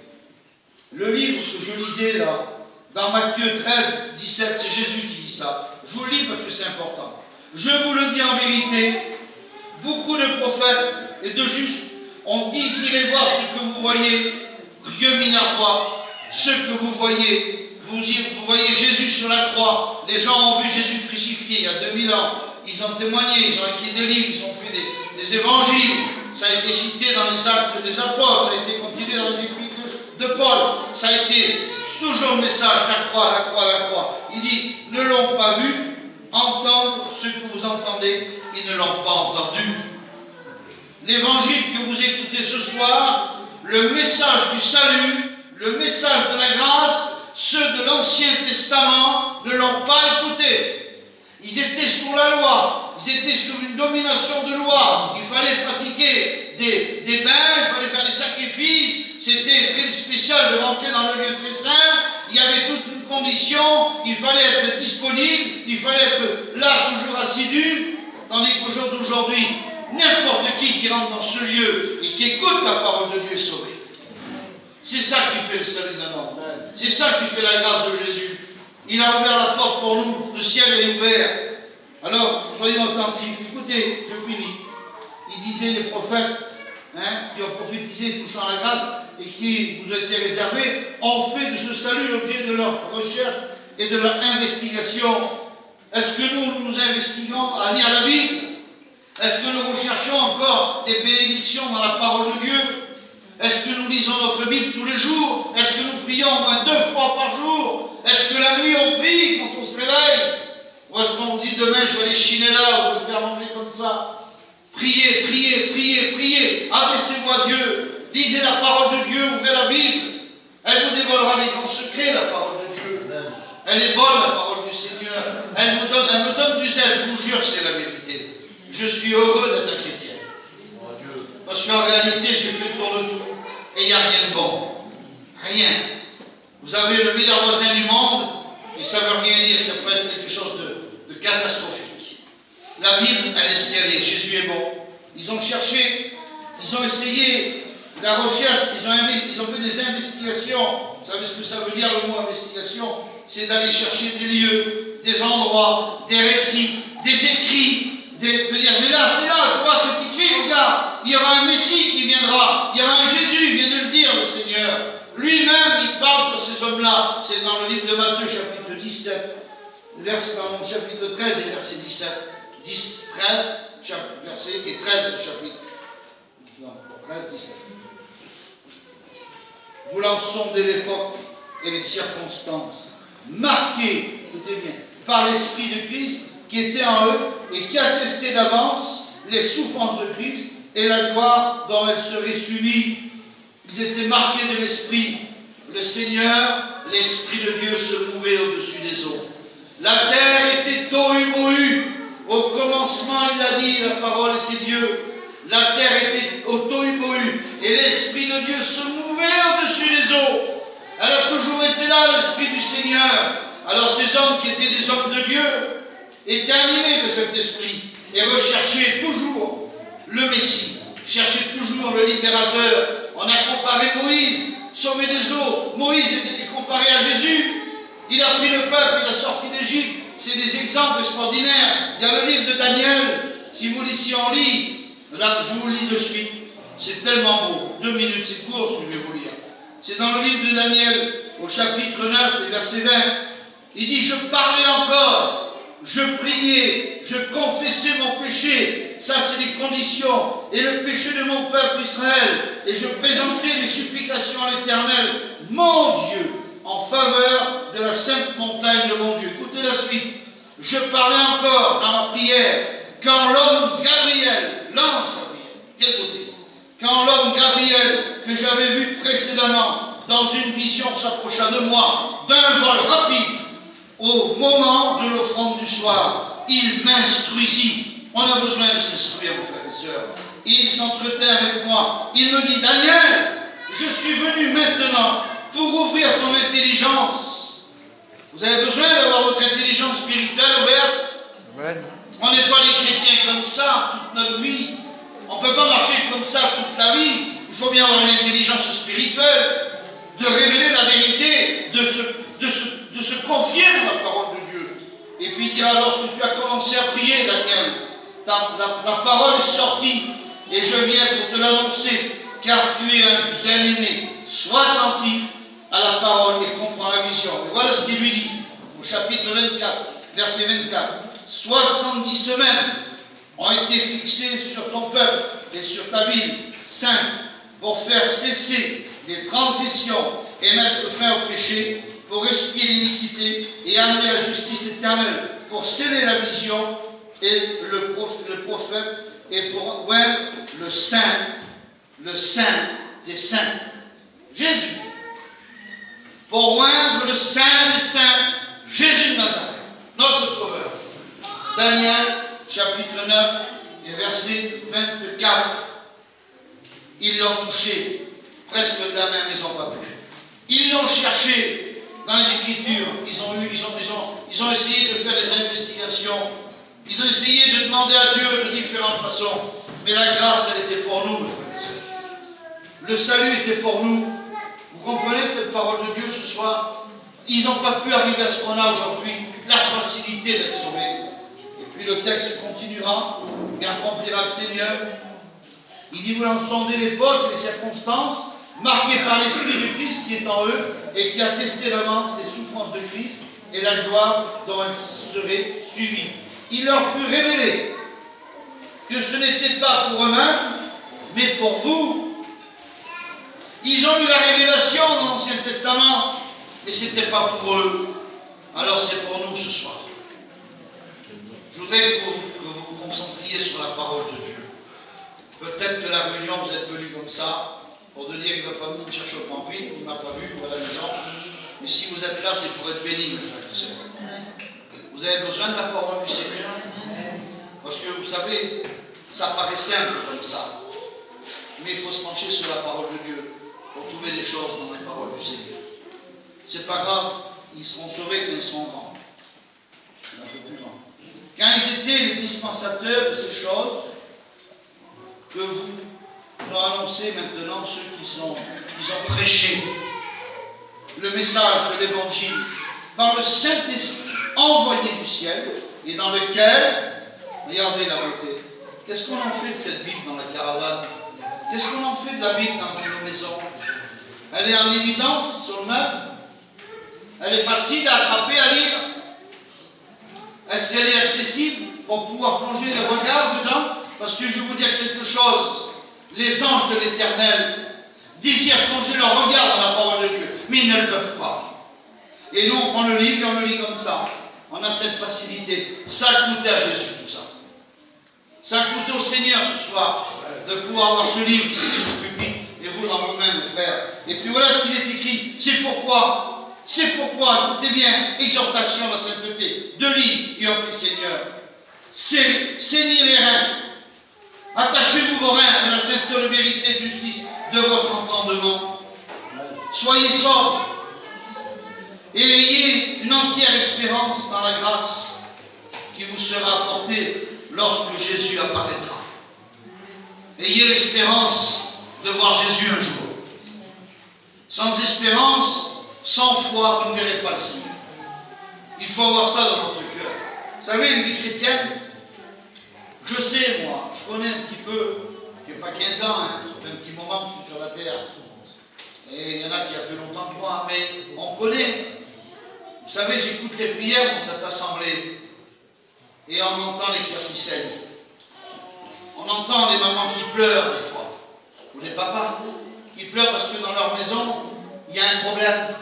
le livre que je lisais là, dans Matthieu 13, 17, c'est Jésus qui dit ça. Je vous le lis parce que c'est important. Je vous le dis en vérité, beaucoup de prophètes et de justes ont désiré voir ce que vous voyez, Dieu mis la croix, ce que vous voyez. Vous voyez Jésus sur la croix. Les gens ont vu Jésus crucifié il y a 2000 ans. Ils ont témoigné, ils ont écrit des livres, ils ont fait des évangiles. Ça a été cité dans les actes des apôtres, ça a été continué dans les épîtres de Paul. Ça a été toujours le message, la croix, la croix, la croix. Il dit, ne l'ont pas vu, entendre ce que vous entendez, ils ne l'ont pas entendu. L'évangile que vous écoutez ce soir, le message du salut, le message de la grâce, ceux de l'Ancien Testament ne l'ont pas écouté. Ils étaient sous la loi, ils étaient sous une domination de loi. Il fallait pratiquer des bains, il fallait faire des sacrifices. C'était très spécial de rentrer dans le lieu très saint. Il y avait toute une condition, il fallait être disponible, il fallait être là toujours assidu. Tandis qu'au jour d'aujourd'hui, n'importe qui rentre dans ce lieu et qui écoute la parole de Dieu est sauvé. C'est ça qui fait le salut d'un homme. C'est ça qui fait la grâce de Jésus. Il a ouvert la porte pour nous, le ciel est ouvert. Alors, soyons attentifs. Écoutez, je finis. Il disait les prophètes, qui ont prophétisé touchant la grâce et qui vous ont été réservés, ont fait de ce salut l'objet de leur recherche et de leur investigation. Est-ce que nous investiguons à lire la Bible? Est-ce que nous recherchons encore des bénédictions dans la parole de Dieu? Est-ce que nous lisons notre Bible tous les jours? Est-ce que nous prions au moins 2 fois par jour? Est-ce que la nuit on prie quand on se réveille? Ou est-ce qu'on dit demain je vais aller chiner là ou je vais faire manger comme ça? Priez, priez, priez, priez. Adressez-vous à Dieu. Lisez la parole de Dieu, ouvrez la Bible. Elle vous dévoilera les grands secrets, la parole de Dieu. Elle est bonne, la parole du Seigneur. Elle me donne du zèle, je vous jure que c'est la vérité. Je suis heureux d'être un chrétien. Parce qu'en réalité, j'ai fait le tour de tout. Et il n'y a rien de bon. Rien. Vous avez le meilleur voisin du monde, et ça ne veut rien dire, ça peut être quelque chose de catastrophique. La Bible, elle est ce qu'elle est. Jésus est bon. Ils ont cherché, ils ont essayé la recherche, ils ont fait des investigations. Vous savez ce que ça veut dire le mot investigation? C'est d'aller chercher des lieux, des endroits, des récits, des écrits, de dire, mais là, c'est là, tu vois, c'est écrit, regarde, il y aura un Messie qui viendra, il y aura un Jésus, il vient de le dire, le Seigneur. Lui-même, il parle sur ces hommes-là. C'est dans le livre de Matthieu, chapitre 17, chapitre 13 et verset 17. 10, 13, verset et 13, chapitre. Non, 13, 17. Voulant sonder l'époque et les circonstances, marquées, écoutez bien, par l'Esprit de Christ qui était en eux et qui attestait d'avance les souffrances de Christ et la gloire dont elle serait suivie. Ils étaient marqués de l'Esprit. Le Seigneur, l'Esprit de Dieu se mouvait au-dessus des eaux. La terre était tohu-bohu. Au commencement, il a dit, la parole était Dieu. La terre était au tohu-bohu. Et l'Esprit de Dieu se mouvait au-dessus des eaux. Elle a toujours été là, l'Esprit du Seigneur. Alors ces hommes qui étaient des hommes de Dieu étaient animés de cet esprit et recherchaient toujours le Messie, cherchaient toujours le libérateur. On a comparé Moïse, sauvé des eaux. Moïse était comparé à Jésus. Il a pris le peuple, il a sorti d'Égypte. C'est des exemples extraordinaires. Il y a le livre de Daniel. Si vous l'ici on lit, là je vous le lis de suite. C'est tellement beau. 2 minutes, c'est court, je vais vous lire. C'est dans le livre de Daniel, au chapitre 9, et verset 20. Il dit, je parlais encore, je priais, je confessais mon péché. Ça, c'est les conditions. Et le péché de mon peuple Israël. Et je présentais mes supplications à l'Éternel, mon Dieu, en faveur de la sainte montagne de mon Dieu. Écoutez la suite. Je parlais encore dans ma prière, quand l'homme Gabriel, l'ange Gabriel, quel côté? Quand l'homme Gabriel, que j'avais vu précédemment, dans une vision s'approcha de moi, d'un vol rapide, au moment de l'offrande du soir, il m'instruisit On a besoin de s'instruire, mon frère et sœur. Il s'entretint avec moi. Il me dit, Daniel, je suis venu maintenant pour ouvrir ton intelligence. Vous avez besoin d'avoir votre intelligence spirituelle ouverte. Amen. On n'est pas des chrétiens comme ça toute notre vie. On ne peut pas marcher comme ça toute la vie. Il faut bien avoir une intelligence spirituelle, de révéler la vérité, de se confier dans la parole de Dieu. Et puis il dira, lorsque tu as commencé à prier, Daniel, la parole est sortie, et je viens pour te l'annoncer, car tu es un bien-aimé. Sois attentif à la parole et comprends la vision. Et voilà ce qu'il lui dit, au chapitre 24, verset 24. 70 semaines ont été fixées sur ton peuple et sur ta ville sainte pour faire cesser les transgressions et mettre fin au péché, pour expier l'iniquité et amener la justice éternelle, pour sceller la vision et le prophète, et pour oindre le saint des saints, Jésus. Pour oindre le saint des saints, Jésus de Nazareth, notre Sauveur. Daniel, chapitre 9, et verset 24. Ils l'ont touché, presque de la main, mais ils n'ont pas pu. Ils l'ont cherché dans les Écritures. Ils ont essayé de faire des investigations. Ils ont essayé de demander à Dieu de différentes façons. Mais la grâce, elle était pour nous, mes frères et sœurs. Le salut était pour nous. Vous comprenez cette parole de Dieu ce soir? Ils n'ont pas pu arriver à ce qu'on a aujourd'hui, la facilité d'être sauvés. Et puis le texte continuera, et accomplira le Seigneur. Il dit, vous en sondez l'époque, les circonstances, marquées par l'Esprit du Christ qui est en eux, et qui a testé d'avance les souffrances de Christ, et la gloire dont elles seraient suivies. Il leur fut révélé que ce n'était pas pour eux-mêmes, mais pour vous. Ils ont eu la révélation dans l'Ancien Testament, mais ce n'était pas pour eux. Alors c'est pour nous ce soir. Je voudrais que vous vous concentriez sur la parole de Dieu. Peut-être que la réunion, vous êtes venus comme ça, pour te dire qu'il ne va pas venir me chercher au Grand Prix, il ne m'a pas vu, à la maison. Mais si vous êtes là, c'est pour être béni, mes frères et sœurs. Vous avez besoin de la parole du Seigneur. Parce que vous savez, ça paraît simple comme ça. Mais il faut se pencher sur la parole de Dieu pour trouver des choses dans les paroles du Seigneur. C'est pas grave, ils seront sauvés quand ils seront grands. Un peu plus grands. Quand ils étaient les dispensateurs de ces choses, que vous ont annoncé maintenant ceux qui ont prêché le message de l'Évangile par le Saint-Esprit envoyé du ciel, et dans lequel, regardez la beauté, qu'est-ce qu'on en fait de cette Bible dans la caravane? Qu'est-ce qu'on en fait de la Bible dans nos maisons? Elle est en évidence sur le meuble? Elle est facile à attraper, à lire? Est-ce qu'elle est accessible pour pouvoir plonger le regard dedans? Parce que je vais vous dire quelque chose, les anges de l'Éternel désirent plonger leur regard dans la parole de Dieu, mais ils ne le peuvent pas. Et nous, on prend le livre et on le lit comme ça. On a cette facilité. Ça a coûté à Jésus tout ça. Ça a coûté au Seigneur ce soir de pouvoir avoir ce livre ici sur le pupitre et vous dans vos mains, mes frères. Et puis voilà ce qu'il est écrit. C'est pourquoi, écoutez bien, exhortation à la sainteté, de livres et en prie Seigneur. Saignez les reins. Attachez-vous vos reins à la sainteté de vérité et de justice de votre entendement. Soyez sobres et ayez une entière espérance dans la grâce qui vous sera apportée lorsque Jésus apparaîtra. Ayez l'espérance de voir Jésus un jour. Sans espérance, sans foi, vous ne verrez pas le Seigneur. Il faut avoir ça dans votre cœur. Vous savez, une vie chrétienne, je sais, moi, je connais un petit peu, je n'ai pas 15 ans, hein, ça fait un petit moment que je suis sur la terre. Et il y en a qui a plus longtemps que moi, mais on connaît. Vous savez, j'écoute les prières dans cette assemblée. Et on entend les cœurs qui saignent. On entend les mamans qui pleurent des fois. Ou les papas qui pleurent parce que dans leur maison, il y a un problème.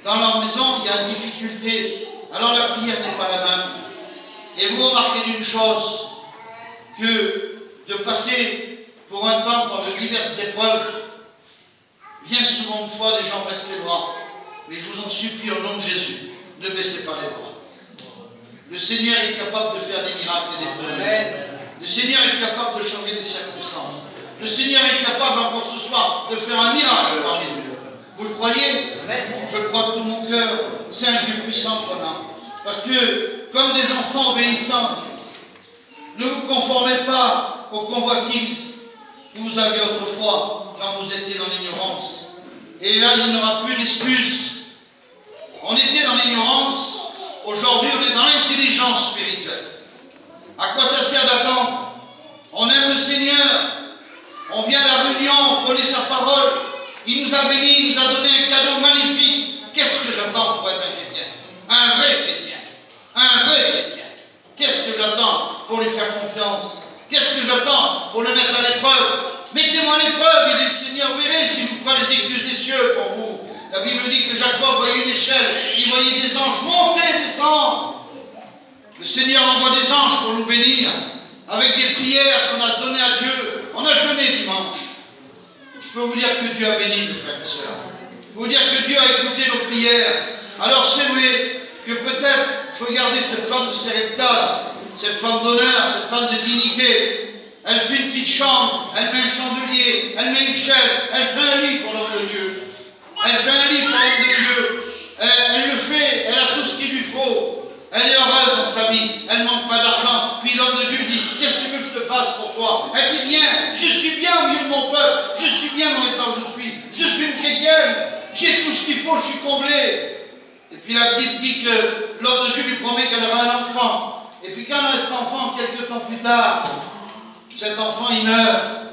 Dans leur maison, il y a une difficulté. Alors la prière n'est pas la même. Et vous remarquez d'une chose, que de passer pour un temps par de diverses épreuves, bien souvent une fois, des gens baissent les bras. Mais je vous en supplie, au nom de Jésus, ne baissez pas les bras. Le Seigneur est capable de faire des miracles et des prodiges. Le Seigneur est capable de changer les circonstances. Le Seigneur est capable encore ce soir de faire un miracle parmi nous. Vous le croyez? Je le crois de tout mon cœur. C'est un Dieu puissant qu'on a. Parce que, comme des enfants obéissants, ne vous conformez pas aux convoitises que vous aviez autrefois quand vous étiez dans l'ignorance. Et là, il n'y aura plus d'excuses. On était dans l'ignorance. Aujourd'hui, on est dans l'intelligence spirituelle. À quoi ça sert d'attendre? On aime le Seigneur. On vient à la réunion, on connaît sa parole. Il nous a bénis, il nous a donné un cadeau magnifique. Qu'est-ce que j'attends pour être un chrétien? Un vrai chrétien. Un vrai chrétien. Qu'est-ce que j'attends pour lui faire confiance? Qu'est-ce que j'attends pour le mettre à l'épreuve? Mettez-moi à l'épreuve, il dit le Seigneur, verrez si je vous ferai les écluses des cieux pour vous. La Bible dit que Jacob voyait une échelle, il voyait des anges monter et descendre. Le Seigneur envoie des anges pour nous bénir, avec des prières qu'on a données à Dieu. On a jeûné dimanche. Je peux vous dire que Dieu a béni, mes frères et sœurs. Je peux vous dire que Dieu a écouté nos prières. Alors c'est vrai que peut-être, regardez cette femme de Sarepta, cette femme d'honneur, cette femme de dignité. Elle fait une petite chambre, elle met un chandelier, elle met une chaise, elle fait un lit pour l'homme de Dieu. Elle fait un lit pour l'homme de Dieu. Elle le fait, elle a tout ce qu'il lui faut. Elle est heureuse dans sa vie, elle ne manque pas d'argent. Puis l'homme de Dieu dit, qu'est-ce que tu veux que je te fasse pour toi? Elle dit, viens, je suis bien au milieu de mon peuple, je suis bien dans l'état où je suis une chrétienne, j'ai tout ce qu'il faut, je suis comblé. Et puis la petite dit que l'homme de Dieu lui promet qu'elle aura un enfant. Et puis quand elle a cet enfant, quelques temps plus tard, cet enfant il meurt.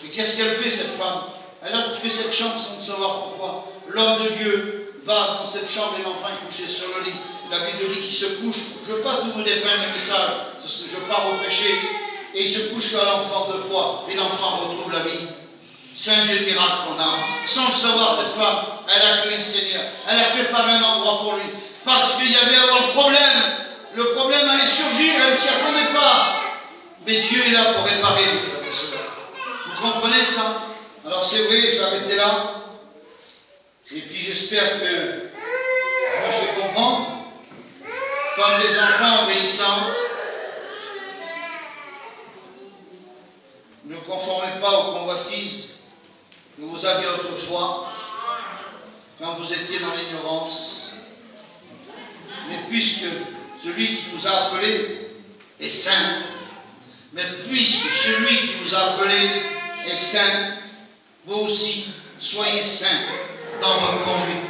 Et qu'est-ce qu'elle fait cette femme? Elle a fait cette chambre sans savoir pourquoi. L'homme de Dieu va dans cette chambre et l'enfant est couché sur le lit. La Bible dit qu'il se couche. Je ne veux pas tout vous dépeindre le message. Je pars au péché. Et il se couche sur l'enfant 2 fois. Et l'enfant retrouve la vie. C'est un Dieu de miracle qu'on a. Sans le savoir, cette femme, elle a accueilli le Seigneur. Elle a préparé un endroit pour lui. Parce qu'il y avait avant le problème. Le problème allait surgir. Elle ne s'y attendait pas. Mais Dieu est là pour réparer, mes frères et sœurs. Vous comprenez ça? Alors c'est vrai, je vais arrêter là. Et puis j'espère que je me fais comprendre. Comme des enfants obéissants, ne conformez pas aux convoitises que vous aviez autrefois, quand vous étiez dans l'ignorance. Mais puisque celui qui vous a appelé est saint, mais puisque celui qui vous a appelé est saint, vous aussi, soyez saints dans votre conduite.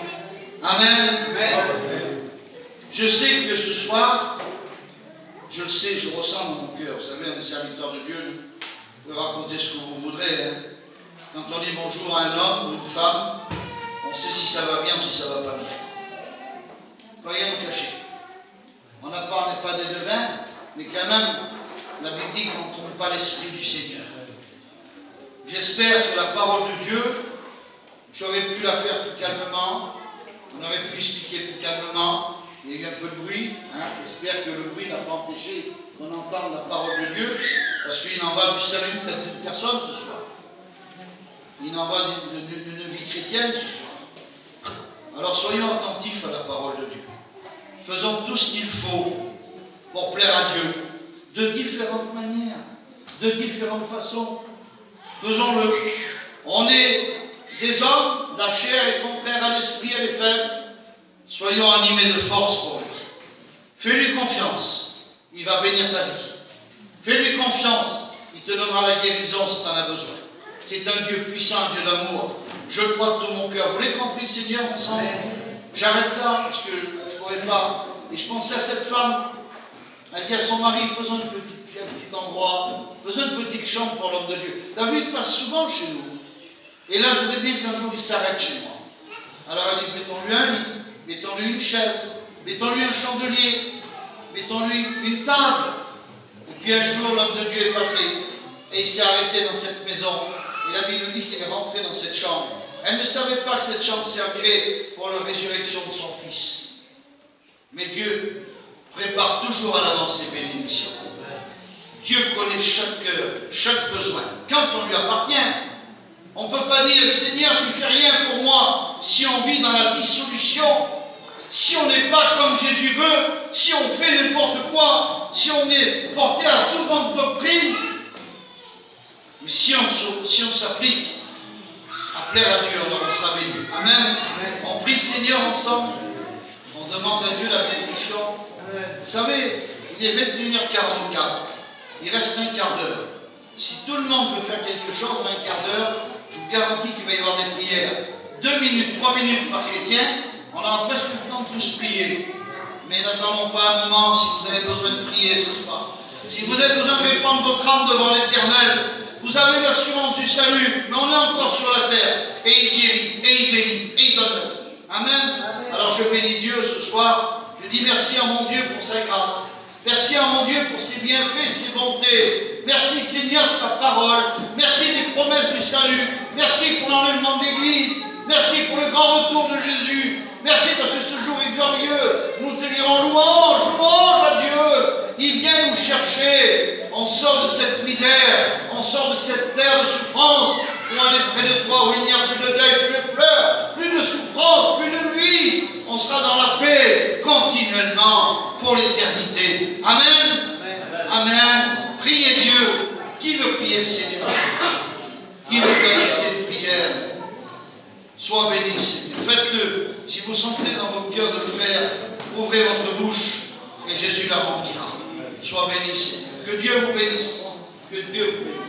Amen. Amen. Je sais que ce soir, je le sais, je ressens dans mon cœur. Vous savez, un serviteur de Dieu, vous pouvez raconter ce que vous voudrez. Hein. Quand on dit bonjour à un homme ou une femme, on sait si ça va bien ou si ça va pas bien. Rien nous cacher. On n'est pas des devins, mais quand même, la Bible dit qu'on ne trompe pas l'esprit du Seigneur. J'espère que la parole de Dieu, j'aurais pu la faire plus calmement, on aurait pu expliquer plus calmement. Il y a eu un peu de bruit, hein. J'espère que le bruit n'a pas empêché qu'on entende la parole de Dieu, parce qu'il en va du salut peut-être d'une personne ce soir. Il en va d'une vie chrétienne ce soir. Alors soyons attentifs à la parole de Dieu. Faisons tout ce qu'il faut pour plaire à Dieu, de différentes manières, de différentes façons. Faisons-le. On est des hommes, la chair est contraire à l'esprit, elle est faible. Soyons animés de force pour lui. Fais-lui confiance, il va bénir ta vie. Fais-lui confiance, il te donnera la guérison si tu en as besoin. C'est un Dieu puissant, un Dieu d'amour. Je le crois de tout mon cœur. Vous l'avez compris, Seigneur, ensemble? J'arrête là, parce que je ne pourrais pas. Et je pensais à cette femme. Elle dit à son mari, faisons un petit endroit, faisons une petite chambre pour l'homme de Dieu. David passe souvent chez nous. Et là, je voudrais bien qu'un jour il s'arrête chez moi. Alors elle dit, mettons-lui un lit. Mettons-lui une chaise, mettons-lui un chandelier, mettons-lui une table. Et puis un jour, l'homme de Dieu est passé et il s'est arrêté dans cette maison. Et la Bible dit qu'il est rentré dans cette chambre. Elle ne savait pas que cette chambre servirait pour la résurrection de son fils. Mais Dieu prépare toujours à l'avance ses bénédictions. Dieu connaît chaque cœur, chaque besoin. Quand on lui appartient, on ne peut pas dire, Seigneur, tu ne fais rien pour moi si on vit dans la dissolution. si on n'est pas comme Jésus veut, si on fait n'importe quoi, si on est porté à toute bonne doctrine, mais si on s'applique à plaire à Dieu, alors on sera béni. Amen. On prie le Seigneur ensemble. On demande à Dieu la bénédiction. Vous savez, il est 21h44. Il reste un quart d'heure. Si tout le monde veut faire quelque chose en un quart d'heure, je vous garantis qu'il va y avoir des prières. 2 minutes, 3 minutes par chrétien, on aura presque le temps de tous prier. Mais n'attendons pas un moment si vous avez besoin de prier ce soir. Si vous avez besoin de répandre votre âme devant l'Éternel, vous avez l'assurance du salut, mais on est encore sur la terre. Et il guérit, et il bénit, et il donne la vie. Amen. Alors je bénis Dieu ce soir. Je dis merci à mon Dieu pour sa grâce. Merci à mon Dieu pour ses bienfaits, ses bontés. Merci Seigneur de ta parole. Merci des promesses du salut. Merci pour l'enlèvement de l'Église. Merci pour le grand retour de Jésus. Merci parce que ce jour est glorieux. Nous te dirons louange, louange à Dieu. Il vient nous chercher. On sort de cette misère. On sort de cette terre de souffrance pour aller près de toi où il n'y a plus de deuil, plus de pleurs, plus de souffrance, plus de nuit. On sera dans la paix continuellement pour l'éternité. Amen. Amen. Priez Dieu. Qui veut prier le Seigneur? Qui veut adresser une prière? Sois béni, Seigneur. Faites-le. Si vous sentez dans votre cœur de le faire, ouvrez votre bouche et Jésus la remplira. Sois béni, Seigneur. Que Dieu vous bénisse. Que Dieu vous bénisse.